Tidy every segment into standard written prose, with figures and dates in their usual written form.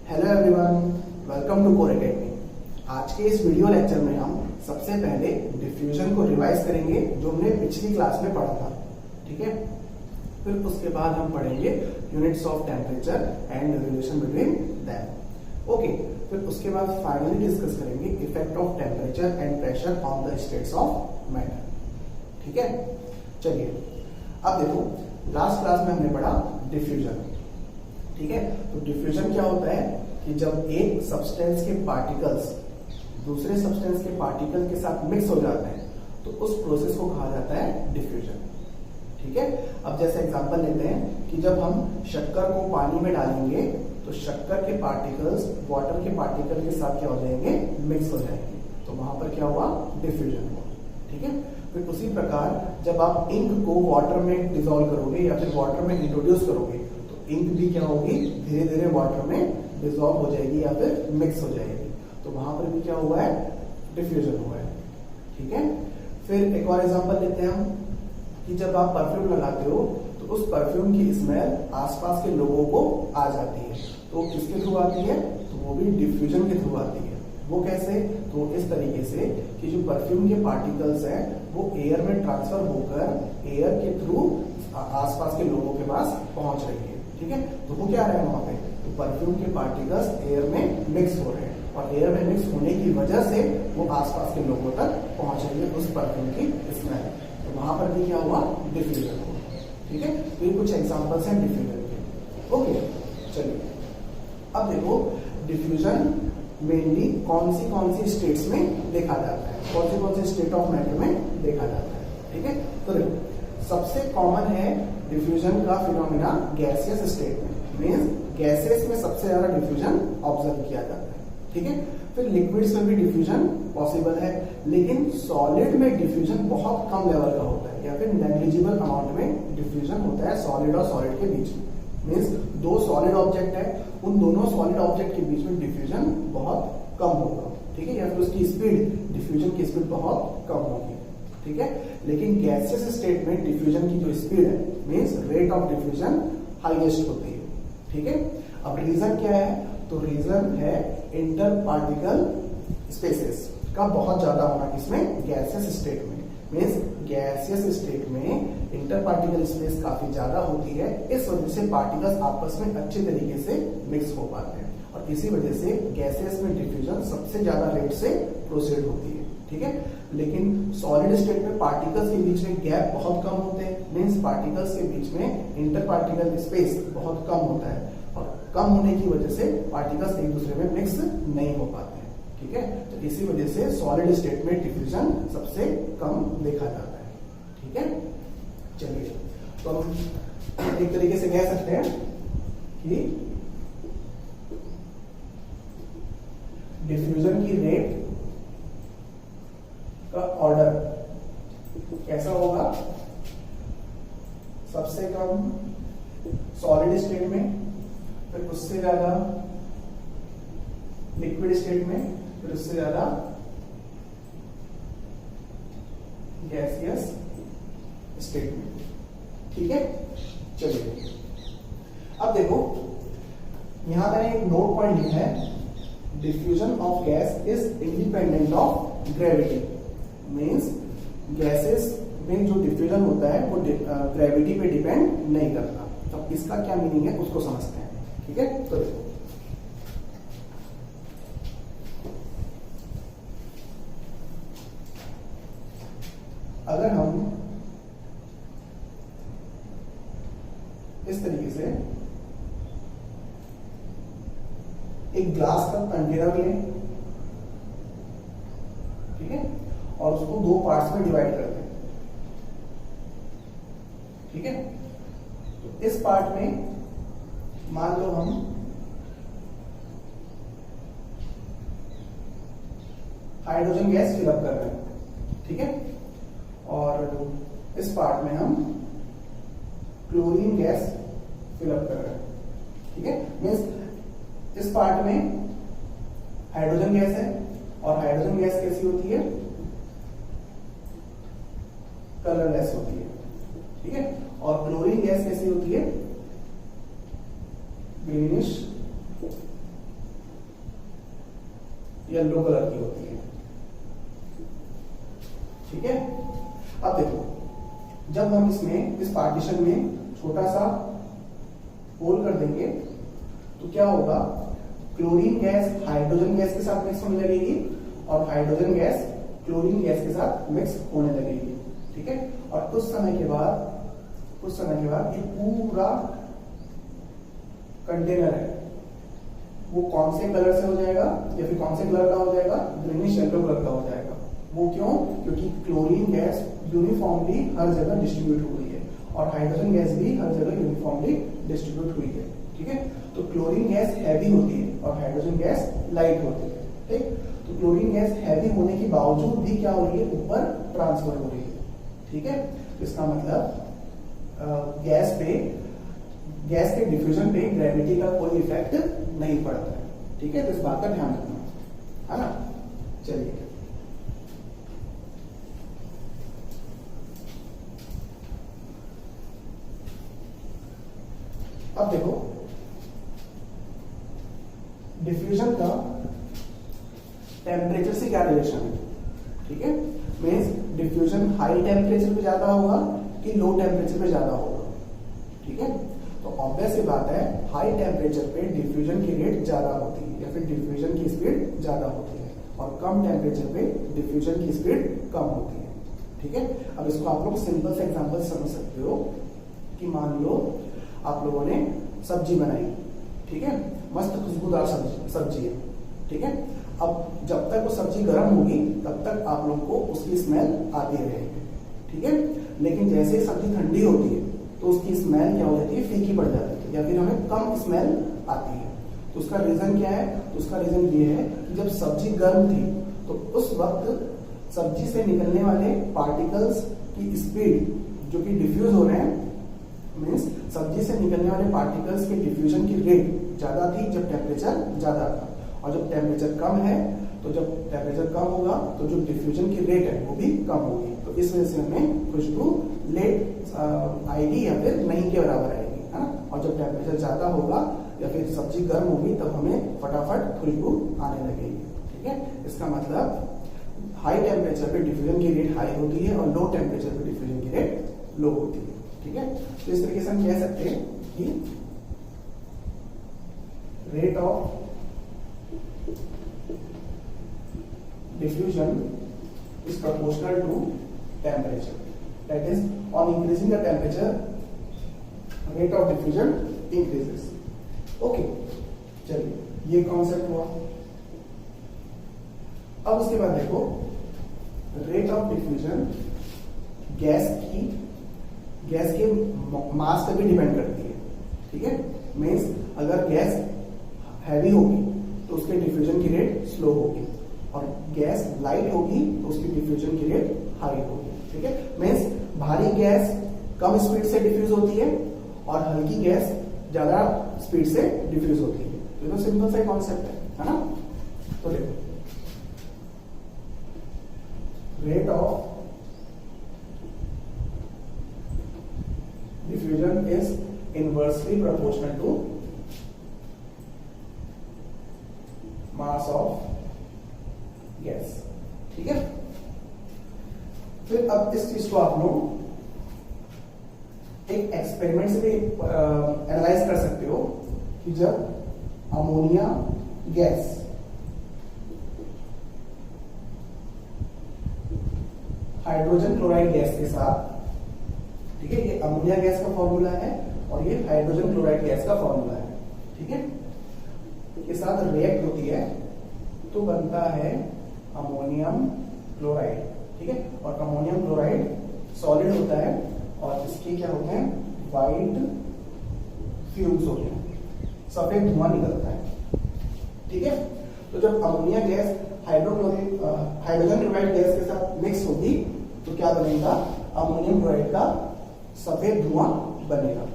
Hello everyone, welcome to core academy. आज के इस वीडियो लेक्चर में हम सबसे पहले डिफ्यूजन को रिवाइज करेंगे जो हमने पिछली क्लास में पढ़ा था। ठीक है, फिर उसके बाद हम पढ़ेंगे units of temperature and relation between them. Okay, फिर उसके बाद फाइनली डिस्कस करेंगे effect of temperature and pressure on the states of matter. ठीक है, चलिए अब देखो, लास्ट क्लास में हमने पढ़ा डिफ्यूजन। ठीक है, तो डिफ्यूजन क्या होता है कि जब एक सब्सटेंस के पार्टिकल्स दूसरे सब्सटेंस के पार्टिकल के साथ मिक्स हो जाते हैं तो उस प्रोसेस को कहा जाता है डिफ्यूजन। ठीक है, अब जैसे एग्जांपल लेते हैं कि जब हम शक्कर को पानी में डालेंगे तो शक्कर के पार्टिकल्स वाटर के पार्टिकल के साथ क्या हो जाएंगे, मिक्स हो जाएंगे, तो वहां पर क्या हुआ, डिफ्यूजन हुआ। ठीक है, फिर उसी प्रकार जब आप इंक को वाटर में डिसॉल्व करोगे या फिर वाटर में इंट्रोड्यूस करोगे तो इंक भी क्या होगी, धीरे धीरे वाटर में डिसॉल्व हो जाएगी या फिर मिक्स हो जाएगी, तो वहां पर भी क्या हुआ है, डिफ्यूजन हुआ है। ठीक है, फिर एक और एग्जांपल लेते हैं हम कि जब आप परफ्यूम लगाते हो तो उस परफ्यूम की स्मेल आसपास के लोगों को आ जाती है, तो किसके थ्रू आती है, तो वो भी डिफ्यूजन के थ्रू आती है। वो कैसे, तो इस तरीके से कि जो परफ्यूम के पार्टिकल्स हैं वो एयर में ट्रांसफर होकर एयर के थ्रू आसपास के लोगों के पास पहुंच रही है। ठीक है, तो वो क्या रहा है वहां पे, तो परफ्यूम के पार्टिकल्स एयर में मिक्स हो रहे हैं और एयर में मिक्स होने की वजह से वो आसपास के लोगों तक पहुंच रही है उस परफ्यूम की स्मेल, तो वहां पर भी क्या हुआ, डिफ्यूजन हुआ। ठीक है, तो ये कुछ एग्जांपल्स हैं डिफ्यूजन के। ओके, चलिए अब देखो डिफ्यूजन मेनली कौन सी स्टेट्स में देखा जाता है, कौन सी स्टेट ऑफ मैटर में देखा जाता है। ठीक है, तो देखो सबसे कॉमन है डिफ्यूजन का फिनोमिना गैसियस स्टेट में, मींस गैसेस में सबसे ज्यादा डिफ्यूजन ऑब्जर्व किया जाता है। ठीक है, फिर लिक्विड्स में भी डिफ्यूजन पॉसिबल है, लेकिन सॉलिड में डिफ्यूजन बहुत कम लेवल का होता है या फिर नेग्लिजिबल अमाउंट में डिफ्यूजन होता है सॉलिड और सॉलिड के बीच में। मींस दो सॉलिड ऑब्जेक्ट है, उन दोनों सॉलिड ऑब्जेक्ट के बीच में डिफ्यूजन बहुत कम होगा। ठीक है, या फिर उसकी स्पीड, डिफ्यूजन की स्पीड बहुत कम होगी। ठीक है, लेकिन गैसियस स्टेट में डिफ्यूजन की जो स्पीड है, means rate of diffusion highest होती है। ठीक है, अब रीजन क्या है, तो रीजन है इंटर पार्टिकल स्पेसेस का बहुत ज्यादा होना, किसमें, गैसियस स्टेट में। मींस गैसियस स्टेट में इंटर पार्टिकल स्पेस काफी ज्यादा होती है, इस वजह से पार्टिकल्स आपस में अच्छे तरीके से मिक्स हो पाते हैं और इसी वजह से गैसेस में डिफ्यूजन सबसे ज्यादा रेट से प्रोसीड होती है। ठीक है, लेकिन सॉलिड स्टेट में पार्टिकल्स के बीच में गैप बहुत कम होते हैं, मींस पार्टिकल्स के बीच में इंटर पार्टिकल स्पेस बहुत कम होता है और कम होने की वजह से पार्टिकल्स एक दूसरे में मिक्स नहीं हो पाते हैं। ठीक है, तो इसी वजह से सॉलिड स्टेट में डिफ्यूजन सबसे कम देखा जाता है। ठीक है, चलिए तो हम एक तरीके से कह सकते हैं कि डिफ्यूजन की रेट का ऑर्डर कैसा होगा, सबसे कम सॉलिड स्टेट में, फिर उससे ज्यादा लिक्विड स्टेट में, फिर उससे ज्यादा गैसियस स्टेट में। ठीक है, चलिए अब देखो यहां मैंने एक नोट पॉइंट लिखा है, diffusion of gas is independent of gravity. Means gases में जो डिफ्यूजन होता है वो ग्रेविटी पे डिपेंड नहीं करता। तो इसका क्या मीनिंग है उसको समझते हैं। ठीक है, तो देखो अगर हम इस तरीके से एक ग्लास का कंटेनर लें, ठीक है, और उसको दो पार्ट्स में डिवाइड कर दें। ठीक है, तो इस पार्ट में मान लो हम हाइड्रोजन गैस फिलअप कर रहे हैं। ठीक है, और इस पार्ट में हम क्लोरीन गैस फिलअप कर रहे हैं। ठीक है, मींस इस पार्ट में हाइड्रोजन गैस है और हाइड्रोजन गैस कैसी होती है, कलरलेस होती है। ठीक है, और क्लोरीन गैस कैसी होती है, ग्रीनिश येलो कलर की होती है। ठीक है, अब देखो जब हम इसमें इस पार्टीशन में छोटा सा होल कर देंगे तो क्या होगा, क्लोरीन गैस हाइड्रोजन गैस के साथ मिक्स होने लगेगी और हाइड्रोजन गैस क्लोरीन गैस के साथ मिक्स होने लगेगी। ठीक है, और कुछ समय के बाद ये पूरा कंटेनर है वो कौन से कलर से हो जाएगा, या फिर कौन से कलर का हो जाएगा, ग्रीनिश येलो कलर का हो जाएगा। वो क्यों, क्योंकि क्लोरीन गैस यूनिफॉर्मली हर जगह डिस्ट्रीब्यूट हुई है और हाइड्रोजन गैस भी हर जगह यूनिफॉर्मली डिस्ट्रीब्यूट हुई है। ठीक है, तो क्लोरीन गैस हैवी होती है और हाइड्रोजन गैस लाइट होती है। ठीक, तो क्लोरीन गैस हैवी होने के बावजूद भी क्या हो रही है, ऊपर ट्रांसफर हो रही है। ठीक है, इसका मतलब गैस के डिफ्यूजन पे ग्रेविटी का कोई इफेक्ट नहीं पड़ता है। ठीक है, तो इस बात का ध्यान रखना है ना। चलिए अब देखो डिफ्यूजन का टेम्परेचर से क्या रिलेशन है। ठीक है, मीन्स डिफ्यूजन हाई टेम्परेचर पे ज्यादा होगा कि लो टेम्परेचर पे ज्यादा होगा। ठीक है, तो ऑब्वियस सी बात है हाई टेम्परेचर पे डिफ्यूजन की रेट ज्यादा होती है या फिर डिफ्यूजन की स्पीड ज्यादा होती है और कम टेम्परेचर पे डिफ्यूजन की स्पीड कम होती है। ठीक है, अब इसको आप लोग सिंपल से एग्जांपल समझ सकते हो कि मान लो आप लोगों ने सब्जी बनाई, ठीक है, मस्त खुशबूदार सब्जी है। ठीक है, अब जब तक वो सब्जी गर्म होगी तब तक आप लोग को उसकी स्मेल आती रहेगी। ठीक है, लेकिन जैसे ही सब्जी ठंडी होती है तो उसकी स्मेल क्या हो जाती है, फीकी पड़ जाती है या फिर हमें कम स्मेल आती है। तो उसका रीजन क्या है, तो उसका रीजन ये है कि जब सब्जी गर्म थी तो उस वक्त सब्जी से निकलने वाले पार्टिकल्स की स्पीड जो कि डिफ्यूज हो रहे हैं, मीन्स सब्जी से निकलने वाले पार्टिकल्स के डिफ्यूजन की रेट ज्यादा थी जब टेम्परेचर ज्यादा था, और जब टेम्परेचर कम है तो जब टेम्परेचर कम होगा तो जो डिफ्यूजन की रेट है वो भी कम होगी। तो इस वजह से हमें खुशबू लेट आएगी या फिर नहीं के बराबर आएगी, है ना। और जब टेम्परेचर ज्यादा होगा या फिर सब्जी गर्म होगी तब हमें फटाफट खुशबू आने लगेगी। ठीक है, इसका मतलब हाई टेम्परेचर पे डिफ्यूजन की रेट हाई होती है और लो टेम्परेचर पे डिफ्यूजन की रेट लो होती है। ठीक है, तो इस तरीके से हम कह सकते हैं कि rate of diffusion is proportional to temperature. That is, on increasing the temperature, rate of diffusion increases. Okay, चलिए ये कॉन्सेप्ट हुआ। अब उसके बाद देखो रेट ऑफ डिफ्यूजन गैस के मास पे भी डिपेंड करती है। ठीक है, मीन्स अगर गैस हैवी होगी तो उसके डिफ्यूजन की रेट स्लो होगी और गैस लाइट होगी तो उसकी डिफ्यूजन की रेट हाई होगी। ठीक है, मीन्स भारी गैस कम स्पीड से डिफ्यूज होती है और हल्की गैस ज्यादा स्पीड से डिफ्यूज होती है। तो सिंपल सा कॉन्सेप्ट है ना। तो देखो rate of diffusion is inversely proportional to mass of gas. ठीक है, फिर अब इस चीज को आप लोग एक एक्सपेरिमेंट से भी एनालाइज कर सकते हो कि जब ammonia gas hydrogen chloride gas के साथ, ठीक है, ये अमोनिया गैस का फॉर्मूला है और ये हाइड्रोजन क्लोराइड गैस का फॉर्मूला है। ठीक है, के साथ रिएक्ट होती है तो बनता है अमोनियम क्लोराइड। ठीक है, और अमोनियम क्लोराइड सॉलिड होता है और इसके क्या होते हैं, वाइट फ्यूम्स होते हैं, सफेद धुआं निकलता है। ठीक है, तो जब ammonia gas hydrogen chloride gas के साथ मिक्स होगी तो क्या बनेगा, अमोनियम क्लोराइड का सफेद धुआं बनेगा।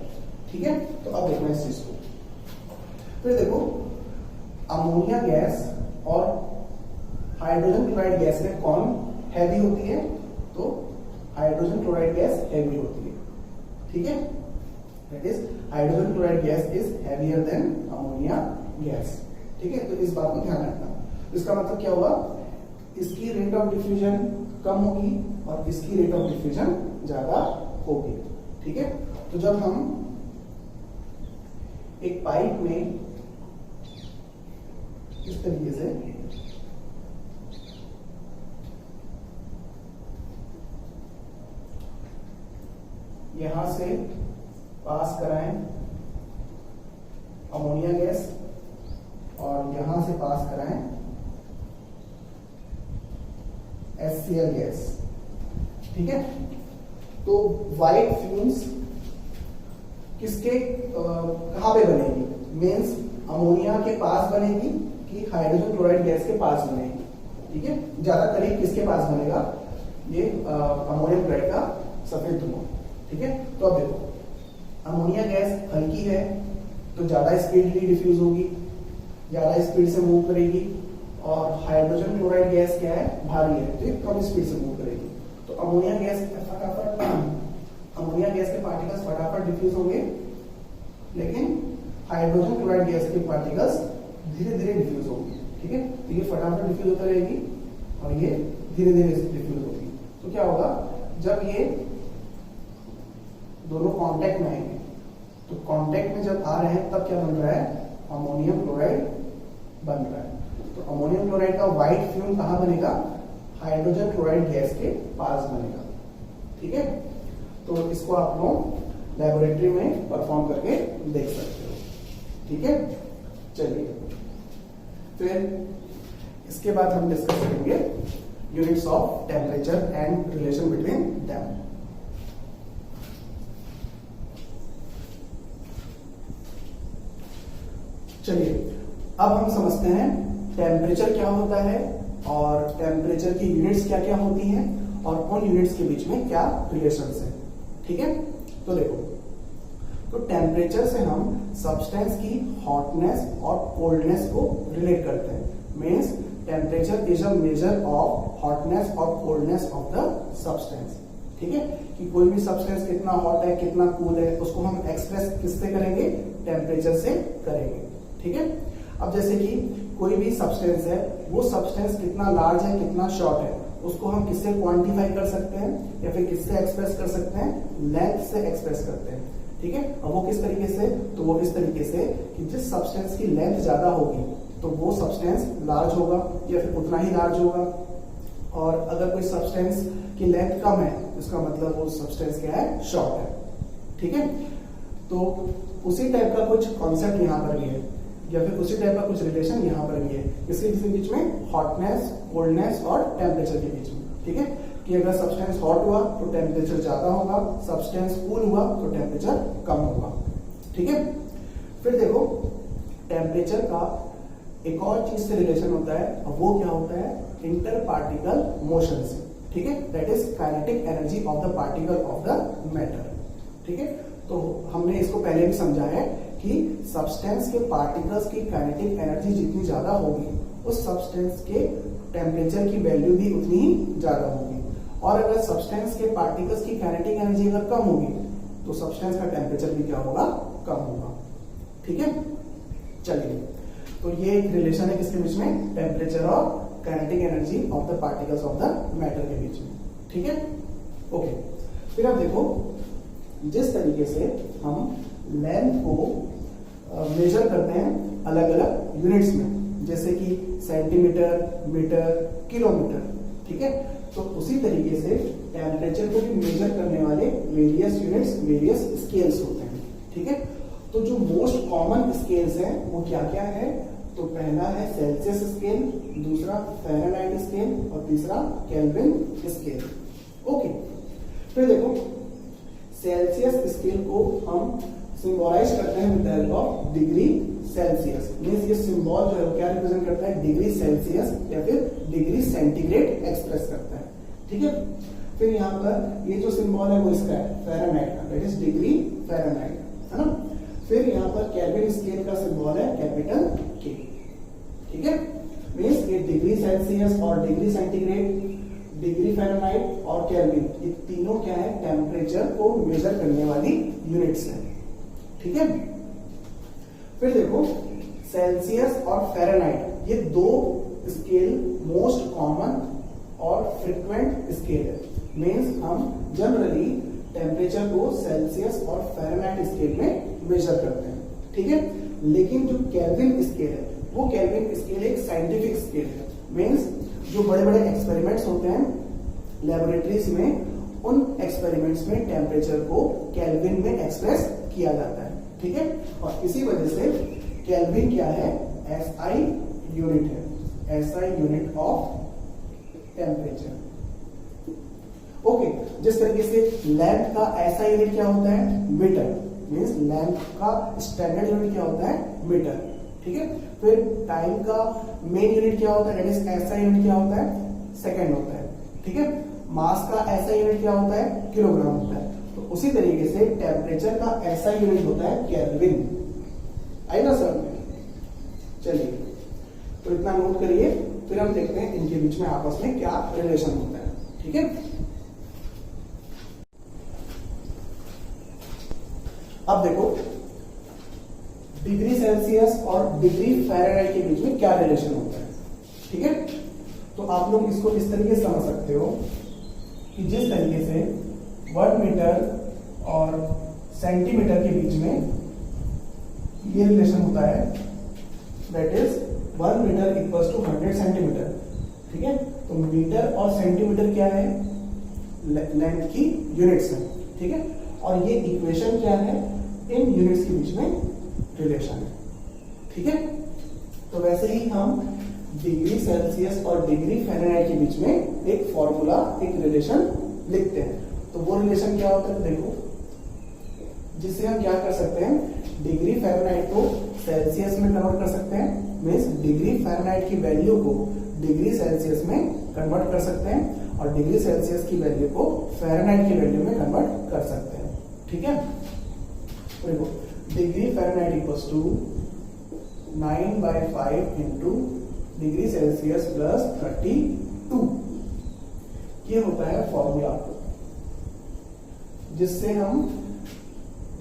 ठीक है, तो अब देखना इस चीज को। फिर देखो अमोनिया गैस और हाइड्रोजन क्लोराइड गैस में कौन हैवी होती है, तो हाइड्रोजन क्लोराइड गैस हैवी होती है। ठीक है, that is hydrogen chloride gas is heavier than ammonia gas. ठीक है, तो इस बात को ध्यान रखना। इसका मतलब क्या हुआ, इसकी रेट ऑफ डिफ्यूजन कम होगी और इसकी रेट ऑफ डिफ्यूजन ज्यादा होगी। ठीक है, तो जब हम एक पाइप में इस तरीके से यहां से पास कराएं अमोनिया गैस और यहां से पास कराएं HCl गैस, ठीक है, तो व्हाइट फ्यूम्स किसके कहां पे बनेगी, मीन्स अमोनिया के पास बनेगी कि हाइड्रोजन क्लोराइड गैस के पास बनेगी। ठीक है, ज्यादा करीब किसके पास बनेगा, ये अमोनियम क्लोराइड का सफेद धुआं। ठीक है, तो अब देखो अमोनिया गैस हल्की है तो ज्यादा स्पीडली डिफ्यूज होगी, ज्यादा स्पीड से मूव करेगी, और हाइड्रोजन क्लोराइड गैस क्या है, भारी है तो ये कम स्पीड से मूव करेगी। तो अमोनिया गैस के पार्टिकल्स फटाफट डिफ्यूज होंगे, लेकिन हाइड्रोजन क्लोराइड गैस के पार्टिकल्स धीरे धीरे डिफ्यूज होंगे। ठीक है, तो ये फटाफट डिफ्यूज होता रहेगी और ये धीरे धीरे डिफ्यूज होगी। तो क्या होगा, जब ये दोनों कांटेक्ट में आएंगे, तो कांटेक्ट में जब आ रहे हैं तब क्या बन रहा है, अमोनियम क्लोराइड बन रहा है। तो अमोनियम क्लोराइड का व्हाइट फ्यूम कहां बनेगा, हाइड्रोजन क्लोराइड गैस के पास बनेगा। ठीक है, तो इसको आप लोग लेबोरेटरी में परफॉर्म करके देख सकते हो। ठीक है, चलिए फिर इसके बाद हम डिस्कस करेंगे units of temperature and relation between them. चलिए अब हम समझते हैं टेम्परेचर क्या होता है और टेम्परेचर की यूनिट्स क्या क्या होती हैं और उन यूनिट्स के बीच में क्या रिलेशंस है। ठीक है, तो देखो, तो टेम्परेचर से हम सब्सटेंस की हॉटनेस और कोल्डनेस को रिलेट करते हैं। Means temperature is a measure of hotness और कोल्डनेस ऑफ द सब्सटेंस। ठीक है, कि कोई भी सब्सटेंस कितना हॉट है कितना कूल है उसको हम एक्सप्रेस किससे करेंगे, टेम्परेचर से करेंगे। ठीक है, अब जैसे कि कोई भी सब्सटेंस है, वो सब्सटेंस कितना लार्ज है कितना शॉर्ट है उसको हम किससे क्वांटिफाई कर सकते हैं या फिर किससे एक्सप्रेस कर सकते हैं, लेंथ से एक्सप्रेस करते हैं। ठीक है, अब वो किस तरीके से, तो वो इस तरीके से कि जिस सब्सटेंस की लेंथ ज्यादा होगी तो वो सब्सटेंस लार्ज होगा या फिर उतना ही लार्ज होगा, और अगर कोई सब्सटेंस की लेंथ कम है इसका मतलब वो सब्सटेंस क्या है, शॉर्ट है। ठीक है, तो उसी टाइप का कुछ कॉन्सेप्ट यहाँ पर भी है या फिर उसी टाइप का कुछ रिलेशन यहाँ पर भी है, किसके बीच में, हॉटनेस, कोल्डनेस और टेम्परेचर के बीच में। ठीक है, कि अगर सब्सटेंस हॉट हुआ तो टेम्परेचर ज्यादा होगा, सब्सटेंस कूल हुआ तो टेम्परेचर कम होगा। ठीक है, फिर देखो टेम्परेचर का एक और चीज से रिलेशन होता है, और वो क्या होता है, इंटर पार्टिकल मोशन से। ठीक है, that is kinetic energy of the particle of the matter. ठीक है, तो हमने इसको पहले भी समझा है कि सब्सटेंस के पार्टिकल्स की काइनेटिक एनर्जी जितनी ज्यादा होगी उस सब्सटेंस के टेम्परेचर की वैल्यू भी उतनी ही ज्यादा होगी, और अगर सब्सटेंस के पार्टिकल्स की काइनेटिक एनर्जी अगर कम होगी तो सब्सटेंस का टेम्परेचर भी क्या होगा, कम होगा। ठीक है, चलिए, तो ये एक रिलेशन है किसके बीच में, टेम्परेचर और kinetic energy of the particles of the matter के बीच में। ठीक है, ओके, फिर आप देखो जिस तरीके से हम लेंथ को मेजर करते हैं अलग अलग यूनिट्स में, जैसे कि सेंटीमीटर, मीटर, किलोमीटर। ठीक है, तो उसी तरीके से टेम्परेचर को भी मेजर करने वाले वेरियस यूनिट्स, वेरियस स्केल्स होते हैं। ठीक है, तो जो मोस्ट कॉमन स्केल्स हैं वो क्या क्या है, तो पहला है सेल्सियस स्केल, दूसरा फ़ारेनहाइट स्केल और तीसरा केल्विन स्केल। ओके, फिर देखो सेल्सियस स्केल को हम सिंबलाइज करते हैं with the help of degree Celsius. Means ये सिंबल जो है क्या रिप्रेजेंट करता है, डिग्री सेल्सियस या फिर डिग्री सेंटीग्रेड एक्सप्रेस करता है। ठीक है, फिर यहाँ पर ये जो सिंबल है वो इसका है फ़ारेनहाइट का, दैट इज डिग्री फ़ारेनहाइट, है ना। फिर यहाँ पर केल्विन स्केल का सिंबल है कैपिटल के। ठीक है, मींस ये डिग्री सेल्सियस और डिग्री सेंटीग्रेड, डिग्री फ़ारेनहाइट और केल्विन, ये तीनों क्या है, टेम्परेचर को मेजर करने वाली यूनिट्स हैं। ठीक है, फिर देखो सेल्सियस और फ़ारेनहाइट ये दो स्केल मोस्ट कॉमन और फ्रिक्वेंट स्केल है। मीन्स हम जनरली टेम्परेचर को सेल्सियस और फ़ारेनहाइट स्केल में मेजर करते हैं, ठीक है। लेकिन जो केल्विन स्केल है वो केल्विन स्केल एक साइंटिफिक स्केल है। मीन्स जो बड़े बड़े एक्सपेरिमेंट्स होते हैं लेबोरेटरीज में, उन एक्सपेरिमेंट्स में टेम्परेचर को केल्विन में एक्सप्रेस किया जाता है, ठीक है। और इसी वजह से केल्विन क्या है, एसआई यूनिट है, SI unit of temperature. Okay, जिस तरीके से लैंप का एसआई यूनिट क्या होता है, मीटर। मीन्स लैंप का स्टैंडर्ड यूनिट क्या होता है, मीटर, ठीक है। फिर टाइम का मेन यूनिट क्या होता है, दैट इज एसआई यूनिट क्या होता है, सेकंड होता है, ठीक है। मास का एसआई यूनिट क्या होता है, किलोग्राम होता है। तो उसी तरीके से टेम्परेचर का एसआई यूनिट होता है केल्विन। आई ना सर? चलिए, तो इतना नोट करिए, फिर हम देखते हैं इनके बीच में आपस में क्या रिलेशन होता है, ठीक है। अब देखो डिग्री सेल्सियस और डिग्री फ़ारेनहाइट के बीच में क्या रिलेशन होता है, ठीक है। तो आप लोग इसको इस तरीके से समझ सकते हो कि जिस तरीके से 1 मीटर और सेंटीमीटर के बीच में ये रिलेशन होता है, that is 1 metre equals to 100 centimetre, ठीक है। तो मीटर और सेंटीमीटर क्या है, लेंथ की यूनिट्स है, ठीक है। और ये इक्वेशन क्या है, इन यूनिट्स के बीच में रिलेशन है, ठीक है। तो वैसे ही हम डिग्री सेल्सियस और डिग्री फ़ारेनहाइट के बीच में एक फॉर्मूला, एक रिलेशन लिखते हैं। तो वो रिलेशन क्या होता है, देखो, जिससे हम क्या कर सकते हैं, डिग्री फ़ारेनहाइट को सेल्सियस में कन्वर्ट कर सकते हैं। मीन्स डिग्री फ़ारेनहाइट की वैल्यू को डिग्री सेल्सियस में कन्वर्ट कर सकते हैं और डिग्री सेल्सियस की वैल्यू को फ़ारेनहाइट की वैल्यू में कन्वर्ट कर सकते हैं, ठीक है। देखो degree Fahrenheit equals to 9/5 into degree Celsius plus 32, ये होता है फॉर्मूला जिससे हम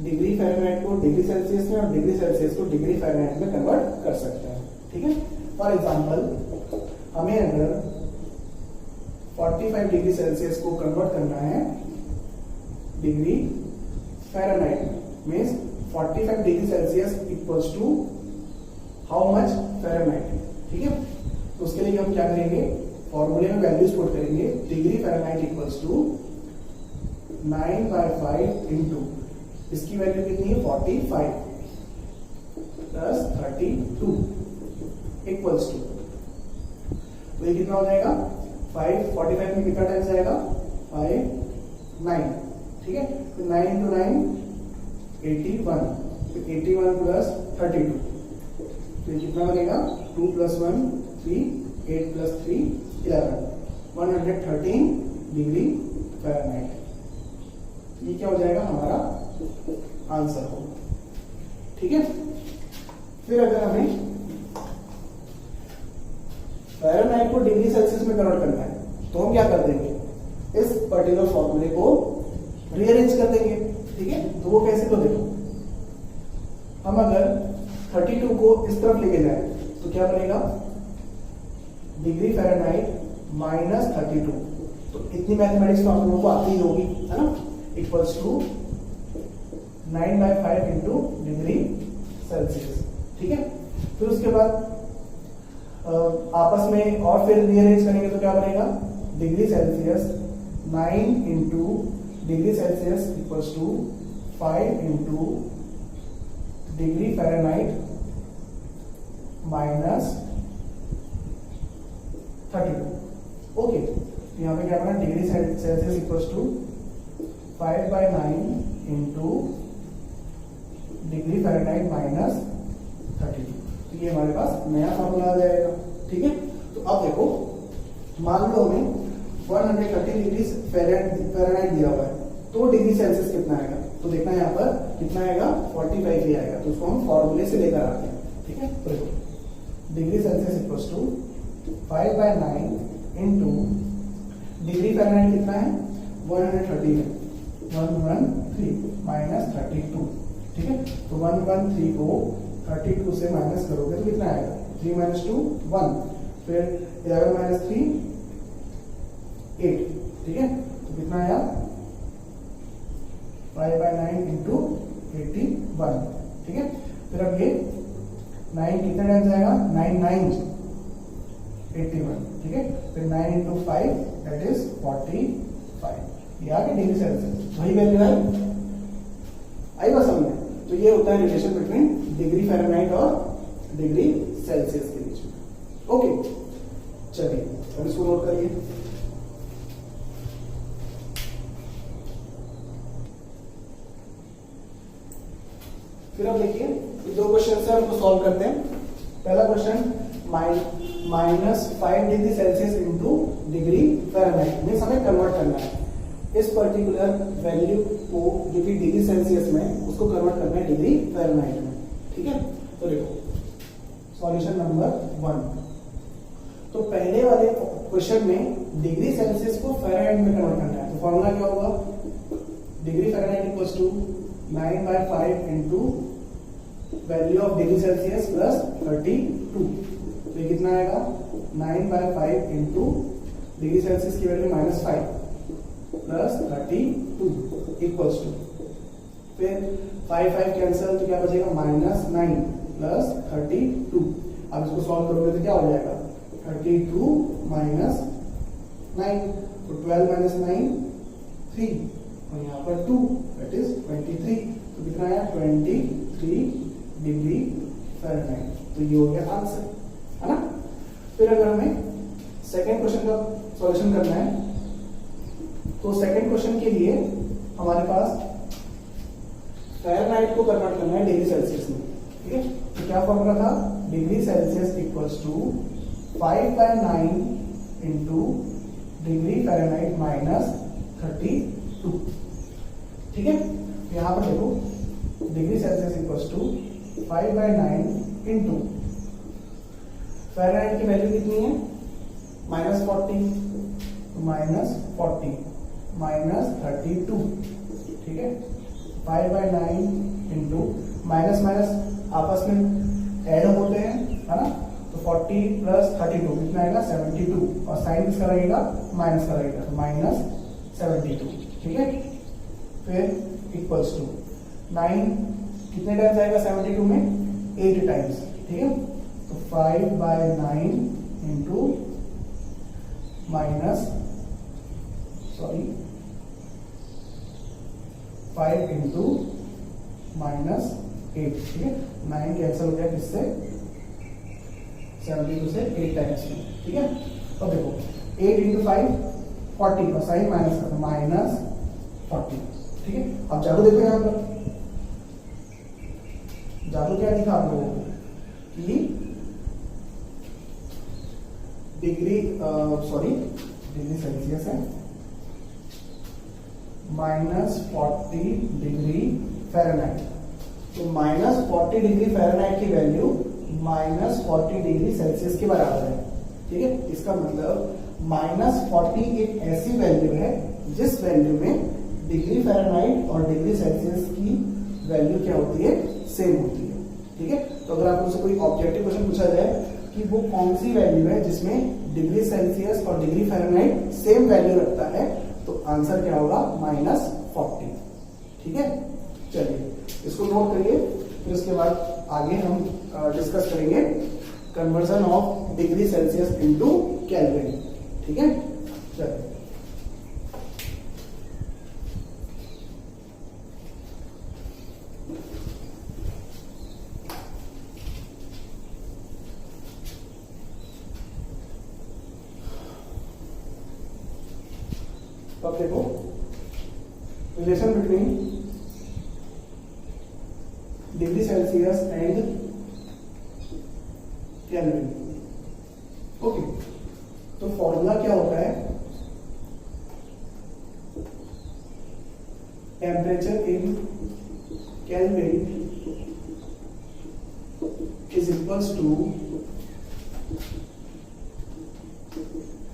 डिग्री फ़ारेनहाइट को डिग्री सेल्सियस में और डिग्री सेल्सियस को डिग्री फ़ारेनहाइट में कन्वर्ट कर सकते हैं, ठीक है। फॉर एग्जांपल हमें अगर 45 डिग्री सेल्सियस को कन्वर्ट करना है डिग्री फ़ारेनहाइट में, means 45 degree Celsius equals to how much, Fahrenheit, ठीक है। तो उसके लिए हम क्या करेंगे, फॉर्मूले में वैल्यूज पुट करेंगे। Degree Fahrenheit equals to 9/5 into इसकी वैल्यू कितनी है 45 प्लस 32 इक्वल्स टू, तो ये कितना हो जाएगा 5, 45 में कितना टाइम्स जाएगा 5, 9, ठीक है। तो 9 इंटू 9 81, तो 81 प्लस 32, तो ये कितना बनेगा 2 + 1 3, 8 + 3 11, 113 डिग्री फ़ारेनहाइट। ये क्या हो जाएगा, हमारा आंसर होगा, ठीक है। फिर अगर हमें फ़ारेनहाइट को डिग्री सेल्सियस में कन्वर्ट करना है तो हम क्या कर देंगे, इस पर्टिकुलर फॉर्मूले को रीअरेंज कर देंगे, ठीक है। तो वो कैसे, तो देखो हम अगर 32 को इस तरफ लेके जाए तो क्या बनेगा, डिग्री फ़ारेनहाइट माइनस 32, तो इतनी मैथमेटिक्स तो आप लोगों को आती ही होगी, है ना, equals to 9/5 into degree Celsius, ठीक है। फिर उसके बाद आपस में और फिर रीअरेंज करेंगे तो क्या बनेगा, degree Celsius 9 into degree Celsius equals to 5 into degree Fahrenheit minus 32, okay. तो यहाँ पे क्या बना, degree Celsius equals to 5/9 into degree Fahrenheit minus 32, तो ये हमारे पास नया फॉर्मूला आ जाएगा, ठीक है। तो अब देखो, मान लो हमें 130 डिग्री फ़ारेनहाइट दिया हुआ है, तो डिग्री सेल्सियस कितना आएगा, तो देखना यहाँ पर कितना आएगा 45 ही आएगा, तो उसको हम फॉर्मूले से लेकर आते हैं, ठीक है। तो देखो degree Celsius equals to 5/9 into degree Fahrenheit कितना है 130 है, 113 माइनस 32, ठीक है। तो 113 को 32 से माइनस करोगे तो कितना आएगा, 3 - 2 1, फिर 11 माइनस 3 8, ठीक है। तो कितना आया 5/9 इंटू 81, ठीक है। फिर अब ये 9 कितने टाइम्स आएगा, 9 9 81, ठीक है। फिर 9 इंटू 5 दैट इज 45, ये आ गया डिग्री सेल्सियस, वही वैल्यू है, आई बात समझ में। तो ये होता है रिलेशन बिटवीन डिग्री फ़ारेनहाइट और डिग्री सेल्सियस के बीच में। ओके, चलिए अब इसको नोट करिए। फिर अब देखिए दो क्वेश्चन से हमको सॉल्व करते हैं। पहला question -5 degree Celsius into degree Fahrenheit में हमें कन्वर्ट करना है। इस पर्टिकुलर वैल्यू को जो कि डिग्री सेल्सियस में, उसको कन्वर्ट करना है डिग्री फ़ारेनहाइट में, ठीक है। तो देखो सॉल्यूशन नंबर 1। तो पहले वाले क्वेश्चन में डिग्री सेल्सियस को फ़ारेनहाइट में कन्वर्ट करना है। तो फॉर्मूला क्या होगा, degree Fahrenheit equals to 9/5 into value of degree Celsius plus 32। तो ये कितना आएगा 9/5 इंटू डिग्री सेल्सियस की वैल्यू -5 प्लस 32 इक्वल्स टू, फिर 5 कैंसिल तो क्या बचेगा -9 प्लस 32। अब इसको सॉल्व करोगे तो क्या हो जाएगा 32 माइनस 9, तो 12 माइनस 9 3, और यहाँ पर 2 दैट इज 23। तो कितना आया 23 डिग्री फ़ारेनहाइट। तो ये हो गया आंसर, है ना। फिर अगर हमें सेकेंड क्वेश्चन का सॉल्यूशन करना है, तो सेकेंड क्वेश्चन के लिए हमारे पास फ़ारेनहाइट को कन्वर्ट करना है डिग्री सेल्सियस में, ठीक है। तो क्या फॉर्मूला था, degree Celsius equals to 5/9 into degree Fahrenheit minus 32, ठीक है। यहां पर देखो degree Celsius equals to 5/9 into Fahrenheit की वैल्यू कितनी है -40, तो -40 माइनस 32, ठीक है। 5/9 इंटू माइनस माइनस आपस में ऐड होते हैं, है ना। तो 40 प्लस 32 कितना आएगा 72, और साइन किसका लगेगा माइनस का लगेगा, तो -72, ठीक है। फिर इक्वल्स टू 9 कितने टाइम्स आएगा 72 में 8 टाइम्स, ठीक है। तो 5/9 इंटू -5 इंटू -8, ठीक है। 9 कैंसिल हो गया किससे 72 से 8 टाइम्स में, ठीक है। तो देखो 8 इंटू 5 40, और साइन माइनस का -40, ठीक है। अब जादू देखो यहां पर, जादू क्या दिखा आप लोगों को कि डिग्री सेल्सियस है -40 डिग्री फ़ारेनहाइट। तो -40 डिग्री फ़ारेनहाइट की वैल्यू -40 डिग्री सेल्सियस के बराबर है, ठीक है। इसका मतलब -40 एक ऐसी वैल्यू है जिस वैल्यू में डिग्री फ़ारेनहाइट और डिग्री सेल्सियस की वैल्यू क्या होती है, सेम होती है, ठीक है। तो अगर आपको कोई ऑब्जेक्टिव क्वेश्चन पूछा जाए कि वो कौन सी वैल्यू है जिसमें डिग्री सेल्सियस और डिग्री फ़ारेनहाइट सेम वैल्यू रखता है, तो आंसर क्या होगा -40, ठीक है। चलिए इसको नोट करिए, फिर उसके बाद आगे हम डिस्कस करेंगे conversion of degree Celsius into Kelvin, ठीक है। चलिए अब देखो relation between degree Celsius and Kelvin. Okay, तो फॉर्मूला क्या होता है, temperature in Kelvin is equals to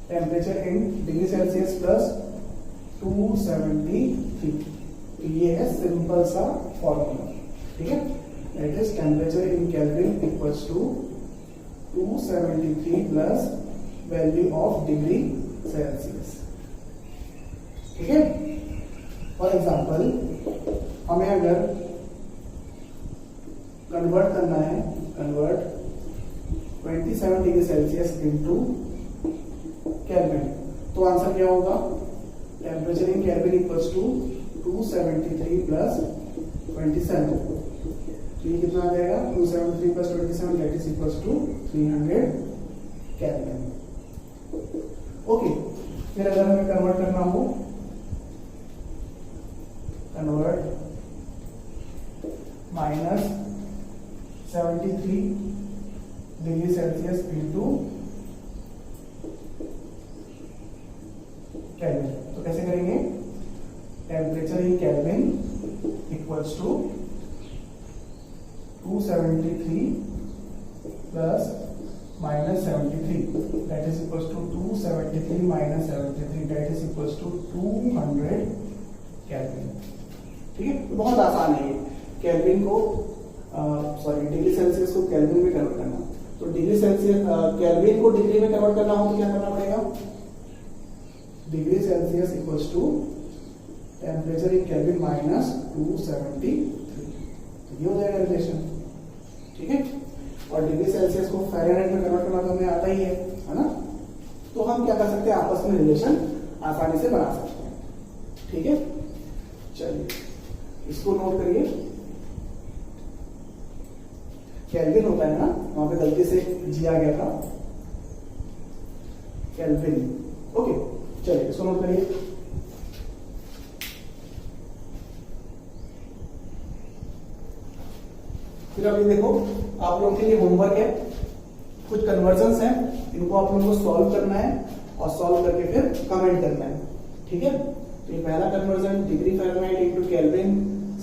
temperature in degree Celsius plus 273। तो ये है सिंपल सा फॉर्मूला, ठीक है। That is temperature in Kelvin equals to 273 × 10⁻⁻⁷ × 10⁻⁷ × 1 × 10⁻⁷ × 1 × 10⁻⁷ × 1 × 10⁻⁷ × 1 × 10⁻⁷ × 1 273 plus value of degree Celsius. ठीक है। फॉर एग्जाम्पल हमें अगर कन्वर्ट करना है, convert 27 degree Celsius into Kelvin, तो आंसर क्या होगा? Temperature in Kelvin equals to 273 plus 27। तो ये कितना आ जाएगा? 273 plus 27 that is equals to 300 Kelvin. Okay, फिर अगर हमें कन्वर्ट करना हो, convert minus 73 degree Celsius into Kelvin, तो कैसे करेंगे? Temperature in Kelvin equals to 273 plus minus 73 that is equals to 273 minus 73 that is equals to 200 Kelvin. ठीक है, तो बहुत आसान है ये केल्विन को डिग्री सेल्सियस को केल्विन में कन्वर्ट करना। तो डिग्री सेल्सियस केल्विन को डिग्री में कन्वर्ट करना हो तो क्या करना पड़ेगा? Degree Celsius equals to temperature in Kelvin minus 273, तो ये हो जाएगा रिलेशन। ठीक है, और डिग्री सेल्सियस को फ़ारेनहाइट में कन्वर्ट करना तो हमें आता ही है ना? तो हम क्या कर सकते हैं? आपस में रिलेशन आसानी से बना सकते हैं। ठीक है, चलिए इसको नोट करिए। केल्विन होता है ना, वहां पे गलती से जी आ गया था, केल्विन। ओके, चलिए इसको नोट करिए। फिर अभी देखो, आप लोगों के लिए होमवर्क है, कुछ कन्वर्जन्स हैं, इनको आप लोगों को सॉल्व करना है और सॉल्व करके फिर कमेंट करना है। ठीक है, तो ये पहला conversion degree Fahrenheit into kelvin,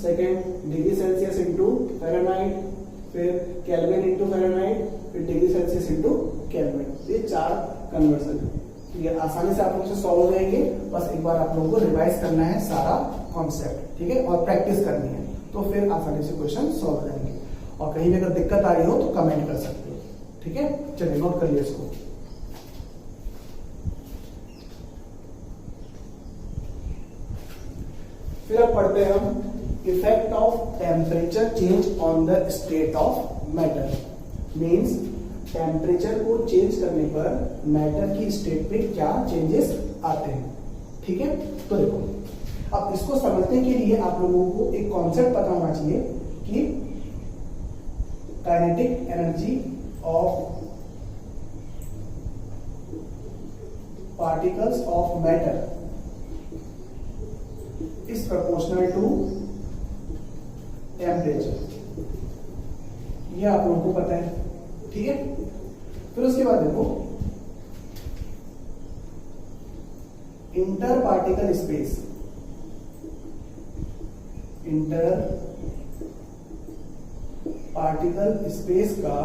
second degree Celsius into Fahrenheit, फिर केल्विन इनटू फ़ारेनहाइट, फिर डिग्री सेल्सियस इनटू केल्विन। ये 4 कन्वर्जन है। ये आसानी से आप लोग से सॉल्व हो जाएंगे। बस एक बार आप लोगों को रिवाइज करना है सारा कॉन्सेप्ट, ठीक है, और प्रैक्टिस करनी है, तो फिर आसानी से क्वेश्चन सॉल्व हो जाएंगे। और कहीं भी अगर दिक्कत आ रही हो तो कमेंट कर सकते हो। ठीक है, चलिए नोट कर लिया इसको। फिर अब पढ़ते हैं हम effect of temperature change on the state of matter. Means temperature को चेंज करने पर मैटर की स्टेट पे क्या चेंजेस आते हैं। ठीक है, तो देखो, अब इसको समझने के लिए आप लोगों को एक कॉन्सेप्ट पता होना चाहिए कि kinetic energy of particles of matter is proportional to temperature. ये आप लोगों को पता है। ठीक है, फिर उसके बाद देखो, inter particle space, inter particle space का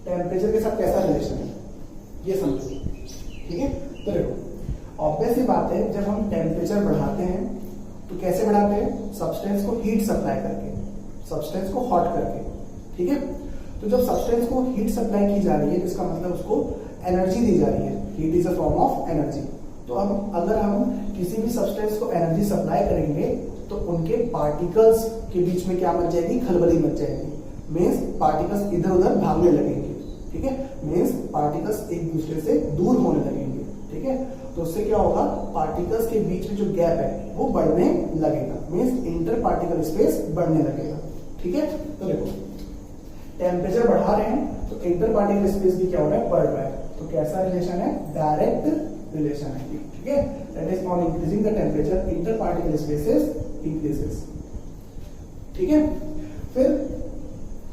टेम्परेचर के साथ कैसा रिलेशन है, ये समझो। ठीक है, तो देखो, ऑब्वियस ही बात है, जब हम टेम्परेचर बढ़ाते हैं तो कैसे बढ़ाते हैं? सब्सटेंस को हीट सप्लाई करके, सब्सटेंस को हॉट करके। ठीक है, तो जब सब्सटेंस को हीट सप्लाई की जा रही है तो इसका मतलब उसको एनर्जी दी जा रही है। Heat is a form of energy. तो अब अगर हम किसी भी सब्सटेंस को एनर्जी सप्लाई करेंगे तो उनके पार्टिकल्स के बीच में क्या मच जाएगी? खलबली मच जाएगी। मीन्स पार्टिकल्स इधर उधर भागने लगेंगे। ठीक है, मीन्स पार्टिकल्स एक दूसरे से दूर होने लगेंगे। ठीक है, तो उससे क्या होगा? पार्टिकल्स के बीच में जो गैप है वो बढ़ने लगेगा। मीन्स इंटर पार्टिकल स्पेस बढ़ने लगेगा। ठीक है, तो देखो, टेम्परेचर बढ़ा रहे हैं तो इंटर पार्टिकल स्पेस भी क्या हो रहा है? बढ़ रहा है। तो कैसा रिलेशन है? डायरेक्ट रिलेशन है। ठीक है, that is on increasing the temperature inter particle spaces increases. ठीक है, फिर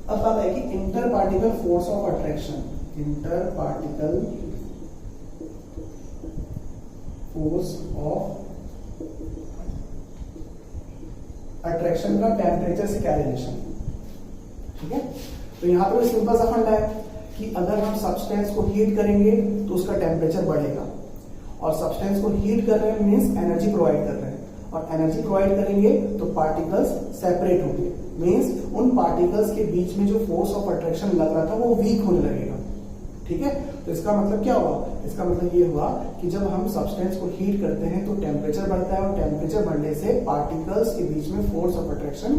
अब बात है कि inter particle force of attraction, inter particle force of attraction का टेम्परेचर से क्या रिलेशन? ठीक है, तो यहां पर सिंपल सा फंडा है कि अगर हम सब्सटेंस को हीट करेंगे तो उसका टेम्परेचर बढ़ेगा, और सब्सटेंस को हीट कर रहे हैं मींस एनर्जी प्रोवाइड कर रहे हैं, और एनर्जी प्रोवाइड करेंगे तो पार्टिकल्स सेपरेट होंगे, मीन्स उन पार्टिकल्स के बीच में जो फोर्स ऑफ अट्रैक्शन लग रहा था वो वीक होने लगेगा। ठीक है, तो इसका मतलब क्या हुआ, इसका मतलब ये हुआ कि जब हम सब्सटेंस को हीट करते हैं तो टेम्परेचर बढ़ता है, और टेम्परेचर बढ़ने से पार्टिकल्स के बीच में फोर्स ऑफ अट्रैक्शन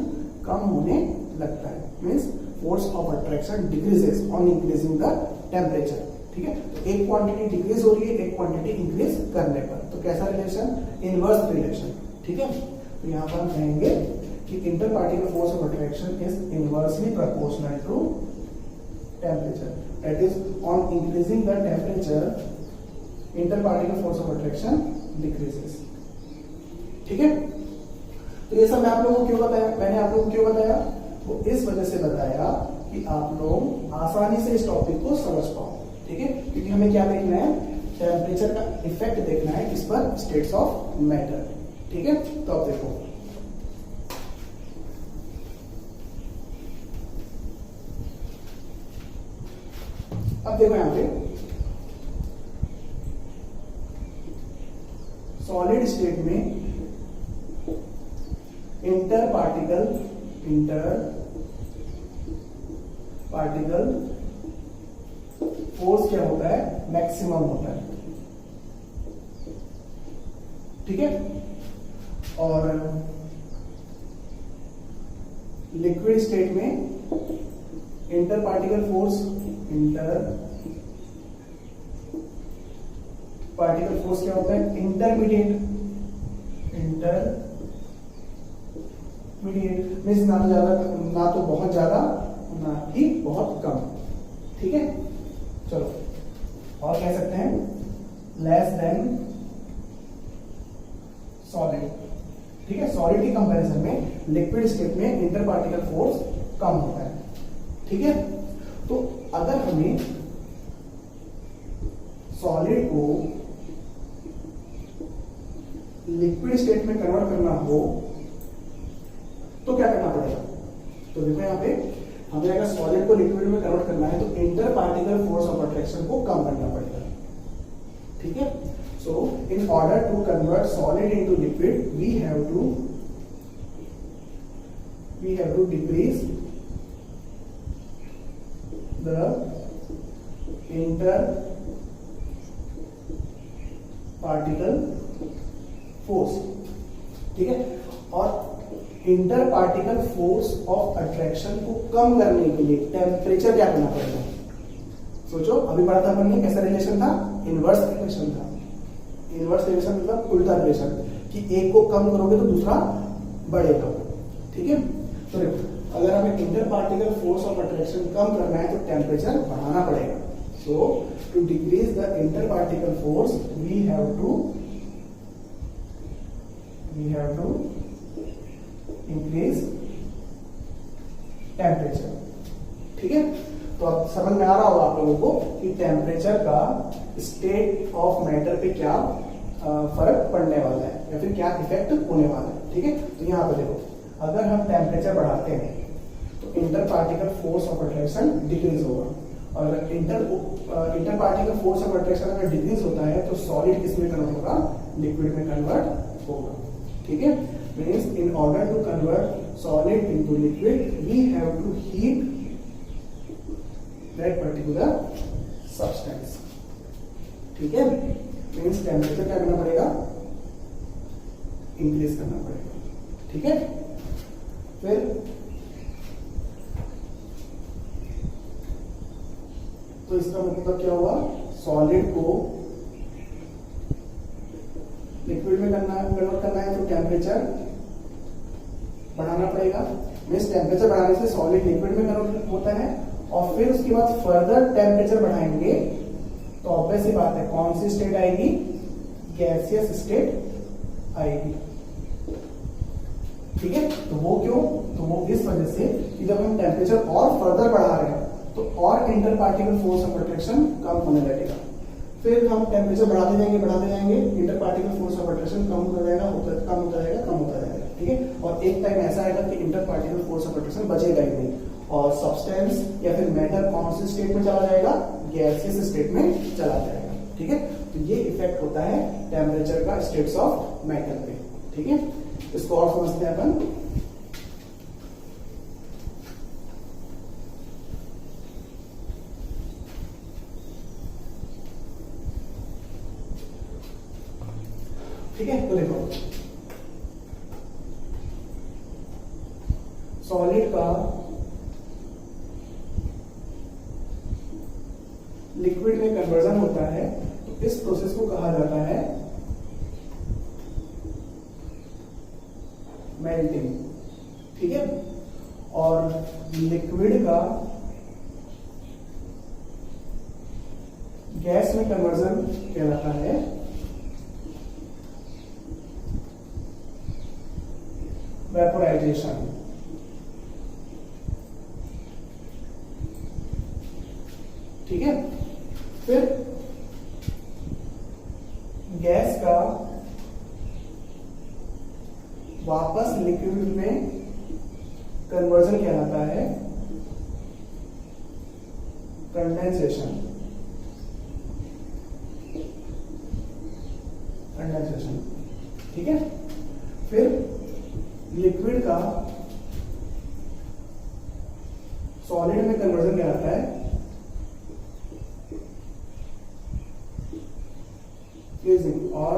कम होने लगता है। Means force of attraction decreases on increasing the temperature. ठीक है, तो एक क्वांटिटी डिक्रीज हो रही है, एक क्वांटिटी इंक्रीज करने पर, तो कैसा रिलेशन, इनवर्स रिलेशन। ठीक है, तो यहाँ पर हम कहेंगे कि inter particle force of attraction is inversely proportional to temperature, that is on increasing the temperature inter particle force of attraction decreases. ठीक है, तो ये सब मैं आप लोगों को क्यों बताया, मैंने आप लोगों को क्यों बताया, वो इस वजह से बताया कि आप लोग आसानी से इस टॉपिक को समझ पाओ। ठीक है, क्योंकि हमें क्या देखना है, टेम्परेचर का इफेक्ट देखना है किस पर, स्टेट्स ऑफ मैटर। ठीक है, तो अब देखो, अब देखो यहां पे सॉलिड स्टेट में इंटर पार्टिकल फोर्स क्या होता है, मैक्सिमम होता है। ठीक है, और लिक्विड स्टेट में इंटर पार्टिकल फोर्स क्या होता है, इंटरमीडिएट मीन्स ना तो ज्यादा, ना तो बहुत ज्यादा, ना ही बहुत कम। ठीक है, चलो और कह सकते हैं लेस देन सॉलिड। ठीक है, सॉलिड के कंपैरिजन में लिक्विड स्टेट में इंटर पार्टिकल फोर्स कम होता है। ठीक है, तो अगर हमें सॉलिड को लिक्विड स्टेट में कन्वर्ट करना हो तो क्या करना पड़ेगा, तो देखो यहां पे हमें अगर सॉलिड को लिक्विड में कन्वर्ट करना है तो inter particle force of attraction को कम करना पड़ेगा। ठीक है, so in order to convert solid into liquid we have to decrease the inter particle force. ठीक है, और inter particle force of attraction को कम करने के लिए टेम्परेचर क्या करना पड़ेगा, सोचो, अभी पढ़ा था हमने कैसा रिलेशन था, इनवर्स रिलेशन था। इनवर्स रिलेशन मतलब उल्टा रिलेशन, कि एक को कम करोगे तो दूसरा बढ़ेगा। ठीक है, तो देखो अगर हमें inter particle force of attraction कम करना है तो टेम्परेचर बढ़ाना पड़ेगा। So to decrease the inter particle force we have to increase temperature. ठीक है, तो अब समझ में आ रहा होगा आप लोगों को कि टेम्परेचर का स्टेट ऑफ मैटर पे क्या फर्क पड़ने वाला है या फिर क्या इफेक्ट होने वाला है। ठीक है, तो यहां पर देखो, अगर हम टेम्परेचर बढ़ाते हैं तो inter particle force of attraction decrease होगा, और inter particle force of attraction अगर डिक्रीज होता है तो सॉलिड किस में कन्वर्ट होगा, लिक्विड में कन्वर्ट होगा। ठीक है, means in order to convert solid into liquid we have to heat that particular substance. ठीक है, मीन्स टेम्परेचर क्या करना पड़ेगा, इंक्रीज करना पड़ेगा। ठीक है, फिर तो इसका मतलब क्या हुआ, सॉलिड को लिक्विड में कन्वर्ट करना है तो टेम्परेचर बढ़ाना पड़ेगा। मीन्स टेम्परेचर बढ़ाने से सॉलिड लिक्विड में कन्वर्ट होता है, और फिर उसके बाद फर्दर टेम्परेचर बढ़ाएंगे तो ऑब्वियस सी बात है कौन सी स्टेट आएगी, गैसियस स्टेट आएगी। ठीक है, तो वो क्यों, तो वो इस वजह से कि जब हम टेम्परेचर और फर्दर बढ़ा रहे हैं तो और inter particle force of attraction कम होने लगेगा। फिर हम टेम्परेचर बढ़ाते जाएंगे, inter particle force of attraction कम होता जाएगा। ठीक है, और एक टाइम ऐसा आएगा कि inter particle force of attraction बचेगा ही नहीं, और सब्सटेंस या फिर मैटर कौन से स्टेट में चला जाएगा, गैसियस स्टेट में चला जाएगा। ठीक है, तो ये इफेक्ट होता है टेम्परेचर का स्टेट्स ऑफ मैटर पे। ठीक है, इसको और समझते हैं अपन। ठीक है, तो देखो सॉलिड का लिक्विड में कन्वर्जन होता है, तो इस प्रोसेस को कहा जाता है मेल्टिंग। ठीक है, और लिक्विड का गैस में कन्वर्जन कहलाता है वेपोराइजेशन। ठीक है, फिर गैस का वापस लिक्विड में कन्वर्जन कहलाता है कंडेंसेशन। कंडेंसेशन, ठीक है, फिर लिक्विड का सॉलिड में कन्वर्जन कहलाता है फ्रीजिंग और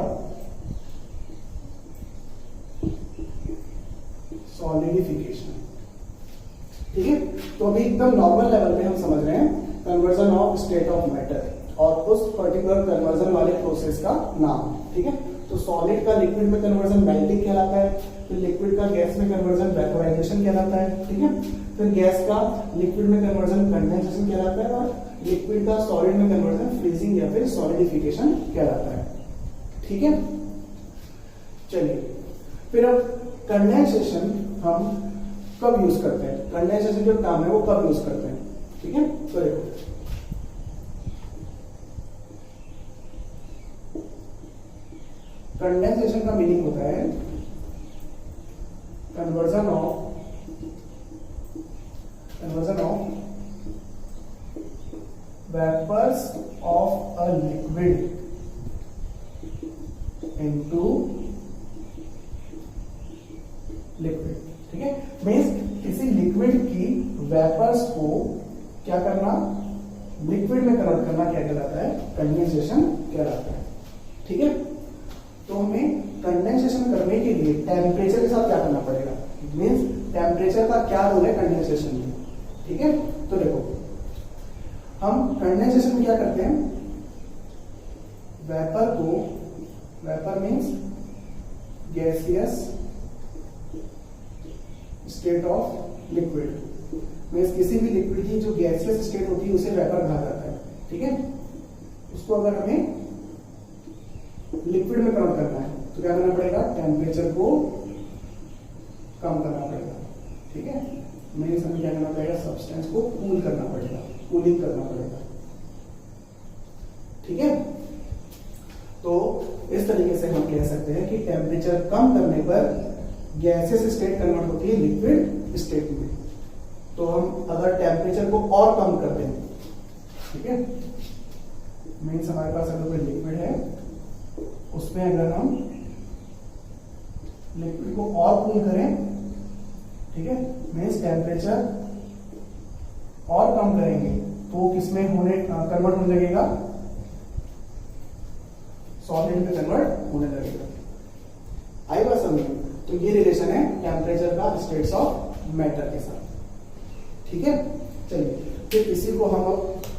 सॉलिडिफिकेशन। ठीक है, तो अभी एकदम नॉर्मल लेवल पे हम समझ रहे हैं conversion of state of matter और उस पर्टिकुलर कन्वर्जन वाले प्रोसेस का नाम। ठीक है, तो सॉलिड का लिक्विड में कन्वर्जन मेल्टिंग कहलाता है, फिर लिक्विड का गैस में कन्वर्जन वेपोराइजेशन कहलाता है। ठीक है, फिर गैस का लिक्विड में कन्वर्जन कंडेंसेशन कहलाता है और लिक्विड का सॉलिड में कन्वर्जन फ्रीजिंग या फिर सॉलिडिफिकेशन कहलाता है। ठीक है, चलिए फिर अब कंडेंसेशन हम कब यूज करते हैं, कंडेंसेशन जो टर्म है वो कब यूज करते हैं। ठीक है, तो देखो कंडेंसेशन का मीनिंग होता है conversion of vapours of a liquid into liquid. ठीक है, मीन्स किसी लिक्विड की वेपर्स को क्या करना, लिक्विड में कन्वर्ट करना क्या कहलाता है, कंडेंसेशन कहलाता है। ठीक है, तो हमें कंडेंसेशन करने के लिए टेम्परेचर के साथ क्या करना पड़ेगा, मीन्स टेम्परेचर का क्या रोल है कंडेंसेशन में। ठीक है, तो देखो हम कंडेंसेशन में क्या करते हैं, वेपर को, vapour means gaseous state of liquid, means किसी भी लिक्विड की जो गैसियस स्टेट होती है उसे वेपर कहा जाता है। ठीक है, उसको अगर हमें लिक्विड में कन्वर्ट करना है तो क्या करना पड़ेगा, टेम्परेचर को कम करना पड़ेगा। ठीक है, मीन्स हमें क्या करना पड़ेगा, सब्सटेंस को कूल करना पड़ेगा, कूलिंग करना पड़ेगा। ठीक है, तो इस तरीके से हम कह सकते हैं कि टेम्परेचर कम करने पर गैसेस स्टेट कन्वर्ट होती है लिक्विड स्टेट में। तो हम अगर टेम्परेचर को और कम कर दें, ठीक है, मीन्स हमारे पास अगर कोई लिक्विड है उसमें अगर हम लिक्विड को और कूल करें, ठीक है, मीन्स टेम्परेचर और कम करेंगे तो वो किसमें होने कन्वर्ट होने लगेगा, सॉलिड में कन्वर्ट होने लगेगा। आई बात समझ, तो ये रिलेशन है टेम्परेचर का स्टेट्स ऑफ मैटर के साथ। ठीक है, चलिए फिर इसी को हम अब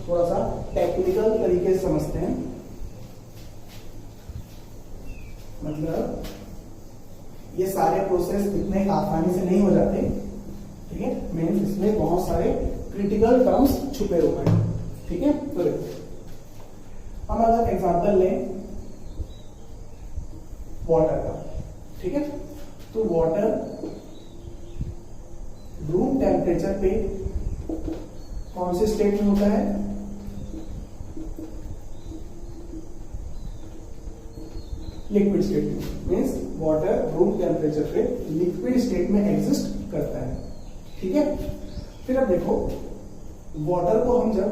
थोड़ा सा टेक्निकल तरीके से समझते हैं। मतलब ये सारे प्रोसेस इतने आसानी से नहीं हो जाते। ठीक है, मीन्स इसमें बहुत सारे क्रिटिकल टर्म्स छुपे हुए हैं। ठीक है, तो हम अगर एग्जांपल लें वाटर का, ठीक है, तो वाटर रूम टेम्परेचर पे कौन से स्टेट में होता है, लिक्विड स्टेट में। मीन्स वाटर रूम टेम्परेचर पे लिक्विड स्टेट में एग्जिस्ट करता है। ठीक है, फिर अब देखो वाटर को हम जब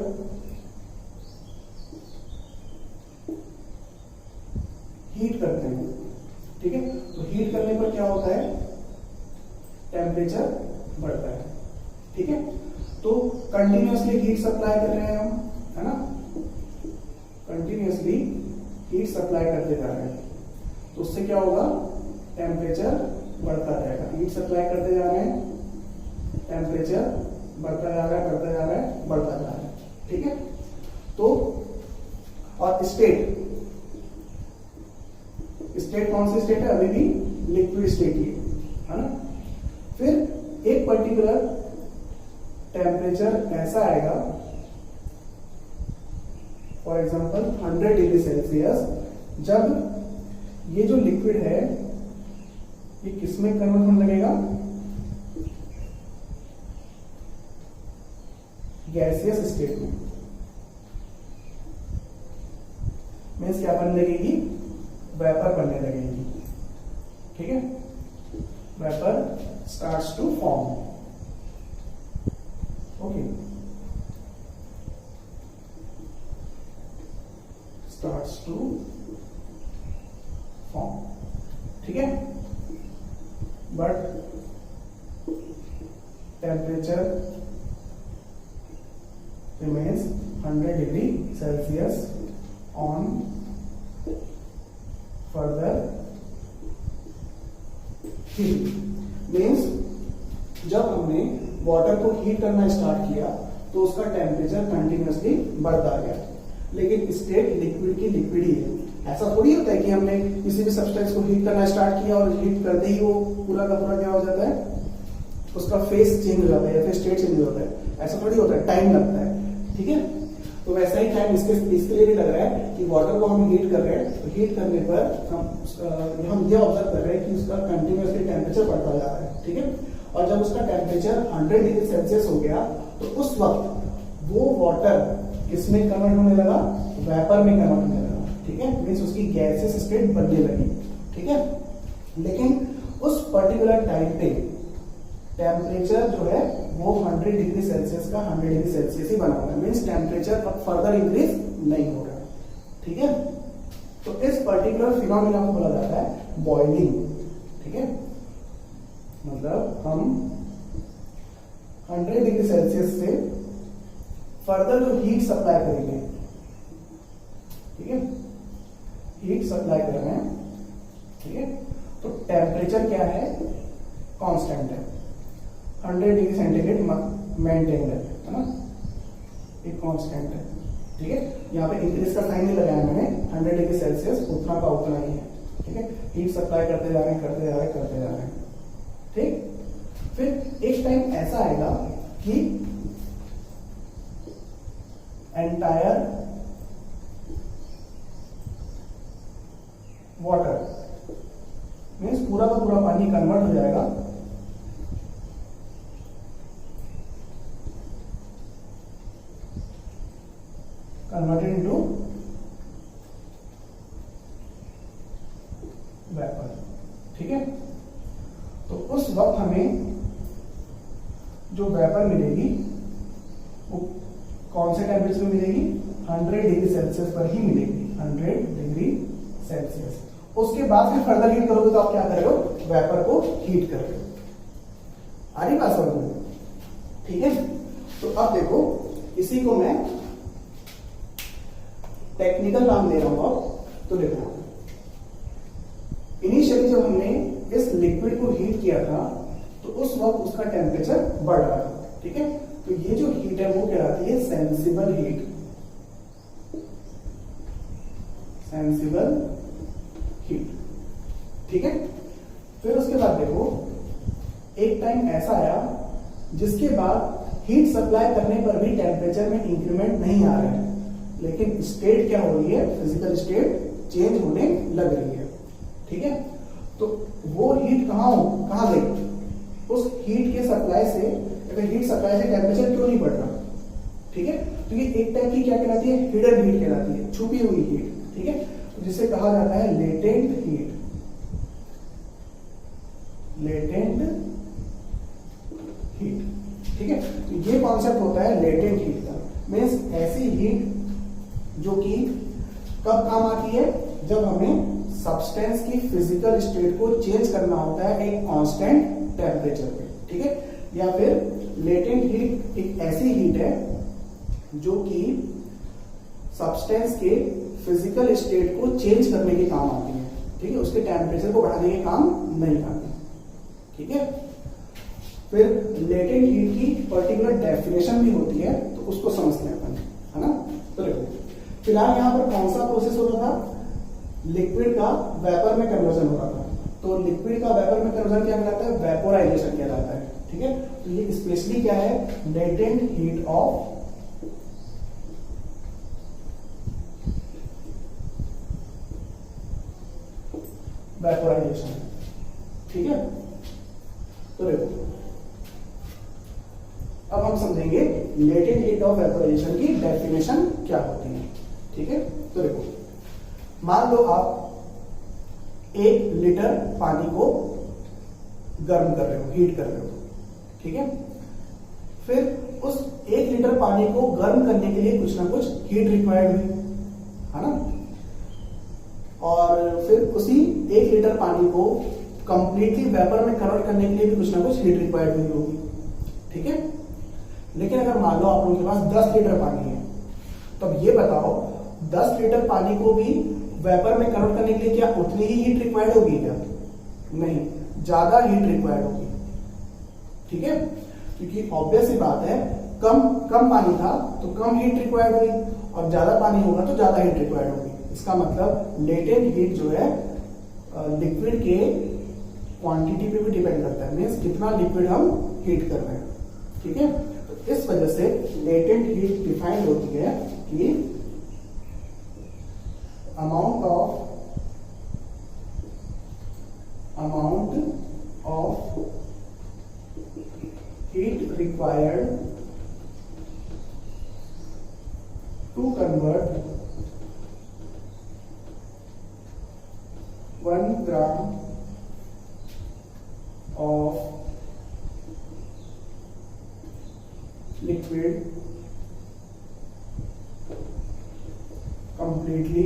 हीट करते हैं, ठीक है, तो हीट करने पर क्या होता है, टेम्परेचर बढ़ता है। ठीक है, तो कंटिन्यूअसली हीट सप्लाई कर रहे हैं हम, है ना, कंटिन्यूअसली हीट सप्लाई करते जा रहे हैं। तो उससे क्या होगा, टेम्परेचर बढ़ता जाएगा। हीट सप्लाई करते जा रहे हैं, टेम्परेचर बढ़ता जा रहा है, बढ़ता जा रहा है, बढ़ता जा रहा है। ठीक है, तो और स्टेट कौन सी स्टेट है, अभी भी लिक्विड स्टेट ही है ना। फिर एक पर्टिकुलर टेम्परेचर ऐसा आएगा, फॉर एग्जांपल 100 डिग्री सेल्सियस, जब ये जो लिक्विड है ये किसमें कन्वर्ट होने लगेगा, गैसियस स्टेट में। मीन्स क्या बनने लगेगी, वेपर बनने लगेगी। ठीक है, vapour starts to form. Okay, starts to form. ठीक है, but temperature remains 100 degree Celsius on further heat। Means जब हमने वाटर को हीट करना स्टार्ट किया तो उसका टेम्परेचर कंटिन्यूसली बढ़ता गया, लेकिन स्टेट लिक्विड की लिक्विड ही है। ऐसा थोड़ी होता है कि हमने किसी भी सब्सटेंस को हीट करना स्टार्ट किया और हीट करते ही वो पूरा का पूरा क्या हो जाता है, उसका फेस चेंज हो जाता है या फिर स्टेट चेंज हो जाता है। ऐसा थोड़ी होता है, टाइम लगता है। ठीक है, तो वैसा ही टाइम इसके लिए भी लग रहा है कि वाटर को हम हीट कर रहे हैं, तो हीट करने पर हम ये ऑब्जर्व कर रहे हैं कि उसका कंटिन्यूसली टेम्परेचर बढ़ता जा रहा है। ठीक है, और जब उसका टेम्परेचर 100 डिग्री सेल्सियस हो गया तो उस वक्त वो वाटर किसमें कन्वर्ट होने लगा, वेपर में कन्वर्ट होने लगा। ठीक है, मीन्स उसकी गैसियस स्टेट बनने लगी। ठीक है, लेकिन उस पर्टिकुलर टाइम पे टेम्परेचर जो है वो 100 डिग्री सेल्सियस का 100 डिग्री सेल्सियस ही बना हुआ है। मीन्स टेम्परेचर अब फर्दर इंक्रीज नहीं हो रहा है। ठीक है, तो इस पर्टिकुलर फिनोमिना को बोला जाता है बॉइलिंग। ठीक है, मतलब हम 100 डिग्री सेल्सियस से फर्दर जो हीट सप्लाई करेंगे, ठीक है, हीट सप्लाई कर रहे हैं। ठीक है, तो टेम्परेचर क्या है, कांस्टेंट है, 100 डिग्री सेंटीग्रेड मेंटेन है ना, एक कांस्टेंट है। ठीक है, यहाँ पे इंक्रीज का साइन नहीं लगाया मैंने, 100 डिग्री सेल्सियस उतना का उतना ही है। ठीक है, हीट सप्लाई करते जा रहे हैं, करते जा रहे हैं, करते जा रहे हैं। ठीक, फिर एक टाइम ऐसा आएगा कि एंटायर वाटर मीन्स पूरा का पूरा पानी कन्वर्ट हो जाएगा कन्वर्टेड इनटू वेपर। ठीक है, तो उस वक्त हमें जो वेपर मिलेगी वो कौन से टेम्परेचर में मिलेगी, 100 डिग्री सेल्सियस पर ही मिलेगी, 100 डिग्री सेल्सियस। उसके बाद फिर फर्दर हीट करोगे तो आप क्या कर रहे हो, वेपर को हीट कर रहे हो। आ रही बात समझ में? ठीक है, तो अब देखो इसी को मैं टेक्निकल नाम दे रहा हूं। अब तो देखो इनिशियली जब हमने इस लिक्विड को हीट किया था तो उस वक्त उसका टेम्परेचर बढ़ रहा था। ठीक है, तो ये जो हीट है वो कहलाती है सेंसिबल हीट, सेंसिबल हीट। ठीक है, फिर उसके बाद देखो एक टाइम ऐसा आया जिसके बाद हीट सप्लाई करने पर भी टेम्परेचर में इंक्रीमेंट नहीं आ रहा है, लेकिन स्टेट क्या हो रही है, फिजिकल स्टेट चेंज होने लग रही है। ठीक है, तो वो हीट कहां गई, उस हीट के सप्लाई से, हीट सप्लाई से टेम्परेचर क्यों नहीं बढ़ रहा। ठीक है, तो ये एक टाइप की क्या कहलाती है, हिडन हीट कहलाती है, छुपी हुई हीट। ठीक है, तो जिसे कहा जाता है लेटेंट हीट, लेटेंट हीट। ठीक है, तो ये कॉन्सेप्ट होता है लेटेंट हीट का। मीन्स ऐसी हीट जो कि कब काम आती है, जब हमें सब्सटेंस की फिजिकल स्टेट को चेंज करना होता है एक कांस्टेंट टेम्परेचर पे। ठीक है, या फिर लेटेंट हीट एक ऐसी हीट है जो कि सब्सटेंस के फिजिकल स्टेट को चेंज करने के काम आती है। ठीक है, उसके टेम्परेचर को बढ़ाने के काम नहीं आते। ठीक है, फिर लेटेंट हीट की पर्टिकुलर डेफिनेशन भी होती है, तो उसको समझते हैं अपन, है ना। तो देखो फिलहाल यहाँ पर कौन सा प्रोसेस हो रहा था, लिक्विड का वेपर में कन्वर्जन हो रहा था। तो लिक्विड का वेपर में कन्वर्जन क्या कहलाता है, वेपोराइजेशन कहलाता है। ठीक है, तो ये स्पेशली क्या है, लेटेंट हीट ऑफ वेपोराइजेशन। ठीक है, तो देखो अब हम समझेंगे लेटेंट हीट ऑफ वेपोराइजेशन की डेफिनेशन क्या होती है। ठीक है, तो देखो मान लो आप 1 लीटर पानी को गर्म कर रहे हो, हीट कर रहे हो। ठीक है, फिर उस 1 लीटर पानी को गर्म करने के लिए कुछ ना कुछ हीट रिक्वायर्ड हुई, है ना। और फिर उसी 1 लीटर पानी को कंप्लीटली वेपर में कन्वर्ट करने के लिए भी कुछ ना कुछ हीट रिक्वायर्ड हुई होगी। ठीक है, लेकिन अगर मान लो आप लोगों के पास 10 लीटर पानी है, तो अब ये बताओ 10 लीटर पानी को भी वेपर में कन्वर्ट करने के लिए क्या उतनी ही हीट रिक्वायर्ड होगी क्या? नहीं, ज्यादा हीट रिक्वायर्ड होगी। ठीक है, क्योंकि ऑब्वियस सी बात है, कम पानी था तो कम हीट रिक्वायर्ड हुई, और ज्यादा पानी होगा तो ज्यादा हीट रिक्वायर्ड होगी। इसका मतलब लेटेंट हीट जो है लिक्विड के क्वांटिटी पे भी डिपेंड करता है, मीन्स कितना लिक्विड हम हीट कर रहे हैं। ठीक है, तो इस वजह से लेटेंट हीट डिफाइंड होती है कि amount of heat required to convert 1 gram of liquid completely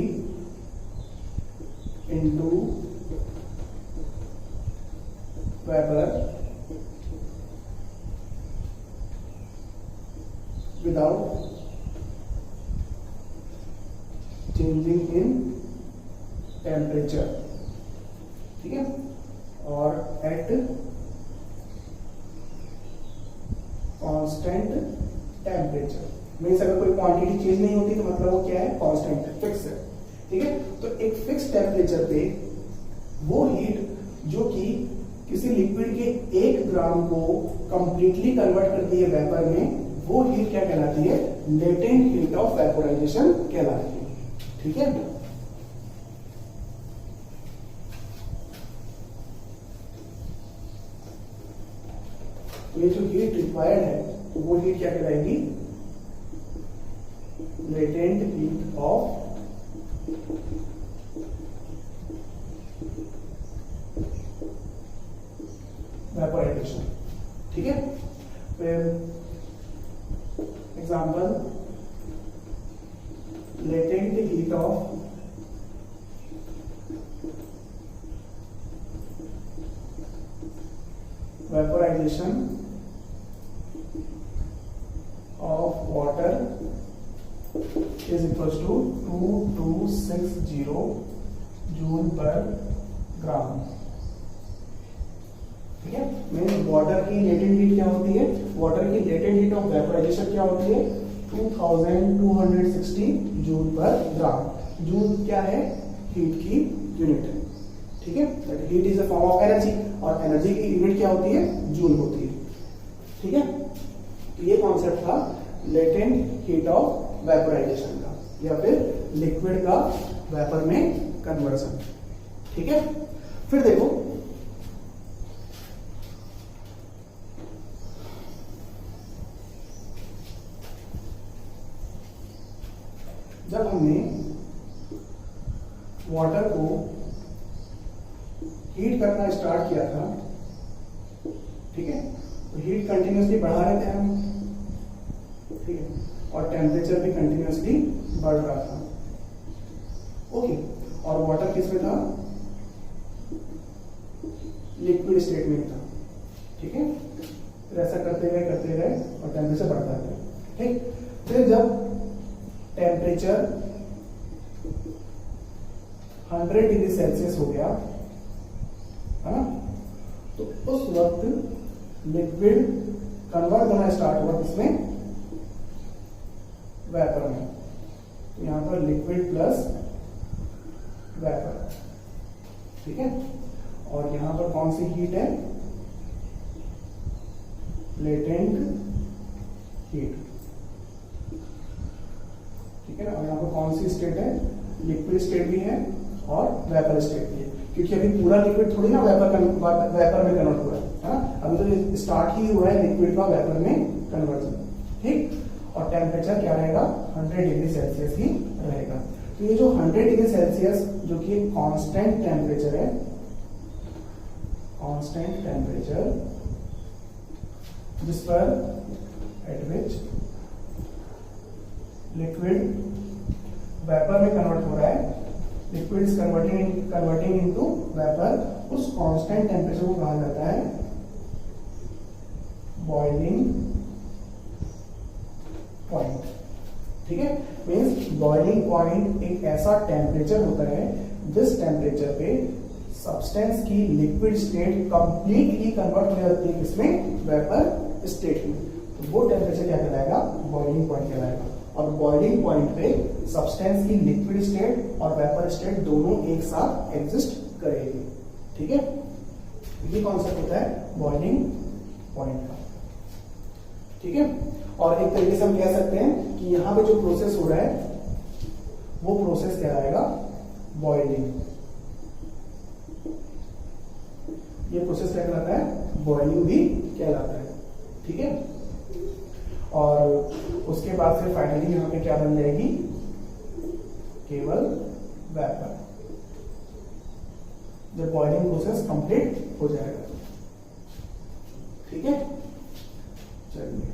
into vapor without changing in temperature। ठीक है, और एट कांस्टेंट टेम्परेचर। मीन्स अगर कोई क्वांटिटी चेंज नहीं होती तो मतलब वो क्या है, कांस्टेंट है, फिक्स है। ठीक है, तो एक फिक्स टेम्परेचर पे वो हीट जो कि किसी लिक्विड के 1 ग्राम को कंप्लीटली कन्वर्ट करती है वेपर में, वो हीट क्या कहलाती है, लेटेंट हीट ऑफ वेपोराइजेशन कहलाती है। ठीक है, ये जो हीट रिक्वायर्ड है वो हीट क्या कहलाएगी, लेटेंट हीट ऑफ वेपोराइजेशन। ठीक है, फिर example, latent heat of vaporisation of water is equals to 2260 joule per gram. ठीक है, मीन वाटर की लेटेंट हीट क्या होती है, वाटर की लेटेंट हीट ऑफ वेपोराइजेशन क्या होती है, 2260 जूल पर ग्राम। जूल क्या है, हीट की यूनिट है। ठीक है, heat is a form of energy, और एनर्जी की यूनिट क्या होती है, जूल होती है। ठीक है, ये कॉन्सेप्ट था लेटेंट हीट ऑफ वेपोराइजेशन का, या फिर लिक्विड का वेपर में कन्वर्सन। ठीक है, फिर देखो जब हमने वाटर को हीट करना स्टार्ट किया था, ठीक है, तो हीट कंटिन्यूसली बढ़ा रहे थे हम। ठीक है, और टेम्परेचर भी कंटिन्यूसली बढ़ रहा था। ओके, और वाटर किस में था, लिक्विड स्टेट में था। ठीक है, फिर ऐसा करते गए और टेम्परेचर बढ़ता गया। ठीक, फिर जब टेम्परेचर 100 डिग्री सेल्सियस हो गया, है ना, तो उस वक्त लिक्विड कन्वर्ट होना स्टार्ट हुआ किसमें, वेपर में। तो यहां पर लिक्विड प्लस वेपर, ठीक है। और यहां पर कौन सी हीट है, लेटेंट हीट, ठीक है ना। और यहां पर कौन सी स्टेट है, लिक्विड स्टेट भी है और वेपर स्टेट भी है, क्योंकि अभी पूरा लिक्विड थोड़ी ना वेपर में कन्वर्ट हुआ है ना, अभी तो स्टार्ट ही हुआ है लिक्विड का वेपर में कन्वर्जन, ठीक। और टेम्परेचर क्या रहेगा, 100 डिग्री सेल्सियस ही रहेगा। तो ये जो 100 डिग्री सेल्सियस जो कि कांस्टेंट टेम्परेचर है, कांस्टेंट टेम्परेचर जिस पर एट विच लिक्विड वेपर में कन्वर्ट हो रहा है, liquid is converting into vapour, उस कांस्टेंट टेम्परेचर को कहा जाता है बॉइलिंग पॉइंट, ठीक है। मींस बॉइलिंग पॉइंट एक ऐसा टेम्परेचर होता है जिस टेम्परेचर पे सब्सटेंस की लिक्विड स्टेट कंप्लीटली कन्वर्ट हो जाती है किसमें, वेपर स्टेट में। तो वो टेम्परेचर क्या कहलाएगा, बॉइलिंग पॉइंट कहलाएगा। और बॉइलिंग पॉइंट पे सब्सटेंस की लिक्विड स्टेट और वेपर स्टेट दोनों एक साथ एग्जिस्ट करेगी, ठीक है। ये कॉन्सेप्ट होता है बॉइलिंग पॉइंट का, ठीक है। और एक तरीके से हम कह सकते हैं कि यहां पे जो प्रोसेस हो रहा है वो प्रोसेस कहलाएगा बॉइलिंग, ये प्रोसेस क्या कहलाता है, बॉइलिंग भी कहलाता है, ठीक है। और उसके बाद फिर फाइनली यहां पे क्या बन जाएगी, केवल वेपर, जब बॉइलिंग प्रोसेस कंप्लीट हो जाएगा, ठीक है। चलिए,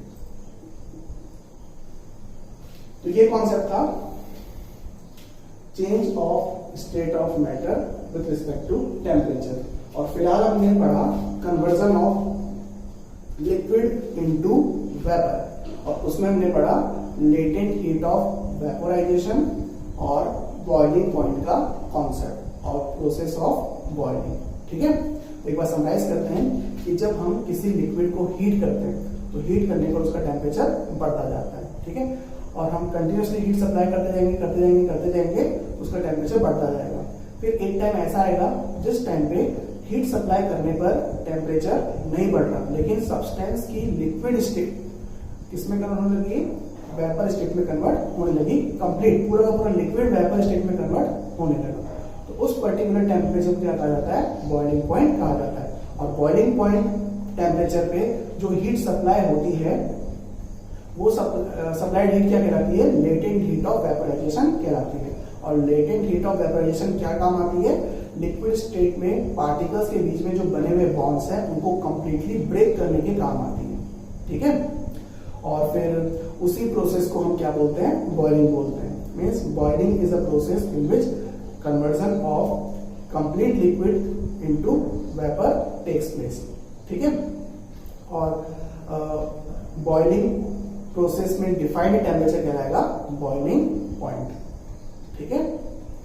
तो ये कॉन्सेप्ट था change of state of matter with respect to temperature. और फिलहाल हमने पढ़ा conversion of liquid into vapour, और उसमें हमने पढ़ा लेटेंट हीट ऑफ वेपोराइजेशन और बॉइलिंग पॉइंट का कॉन्सेप्ट और प्रोसेस ऑफ बॉइलिंग, ठीक है। एक बार समराइज करते हैं कि जब हम किसी लिक्विड को हीट करते हैं तो हीट करने पर उसका टेम्परेचर बढ़ता जाता है, ठीक है। और हम कंटिन्यूसली हीट सप्लाई करते जाएंगे उसका टेम्परेचर बढ़ता जाएगा। फिर एक टाइम ऐसा आएगा जिस टाइम पे हीट सप्लाई करने पर टेम्परेचर नहीं बढ़ रहा, लेकिन सब्सटेंस की लिक्विड स्टेट किसमें कन्वर्ट होने लगी, वेपर स्टेट में कन्वर्ट होने लगी, कंप्लीट पूरा का पूरा लिक्विड वेपर स्टेट में कन्वर्ट होने लगा। तो उस पर्टिकुलर टेम्परेचर को क्या कहा जाता है, बॉइलिंग पॉइंट कहा जाता है। और बॉइलिंग पॉइंट टेम्परेचर पे जो हीट सप्लाई होती है वो सप्लाइड हीट क्या कहलाती है, लेटेंट हीट ऑफ वेपोराइजेशन कहलाती है। और लेटेंट हीट ऑफ वेपोराइजेशन क्या काम आती है, लिक्विड स्टेट में पार्टिकल्स के बीच में जो बने हुए बॉन्ड्स हैं उनको कंप्लीटली ब्रेक करने के काम आती है, ठीक है। और फिर उसी प्रोसेस को हम क्या बोलते हैं, बॉइलिंग बोलते हैं। Means boiling is a process in which conversion of complete liquid into vapour takes place, ठीक है। और बॉइलिंग प्रोसेस में डिफाइंड टेम्परेचर कहलाएगा बॉइलिंग पॉइंट, ठीक है।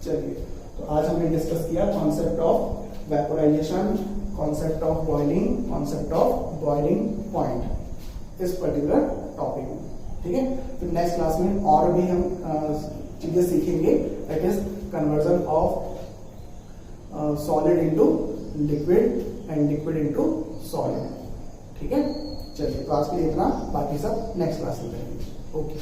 चलिए, तो आज हमने डिस्कस किया concept of vaporisation, concept of boiling, concept of boiling point इस पर्टिकुलर टॉपिक में, ठीक है। फिर नेक्स्ट क्लास में और भी हम चीजें सीखेंगे, that is conversion of solid into liquid and liquid into solid, ठीक है। चलिए, तो आज के लिए इतना, बाकी सब नेक्स्ट क्लास में करेंगे। ओके।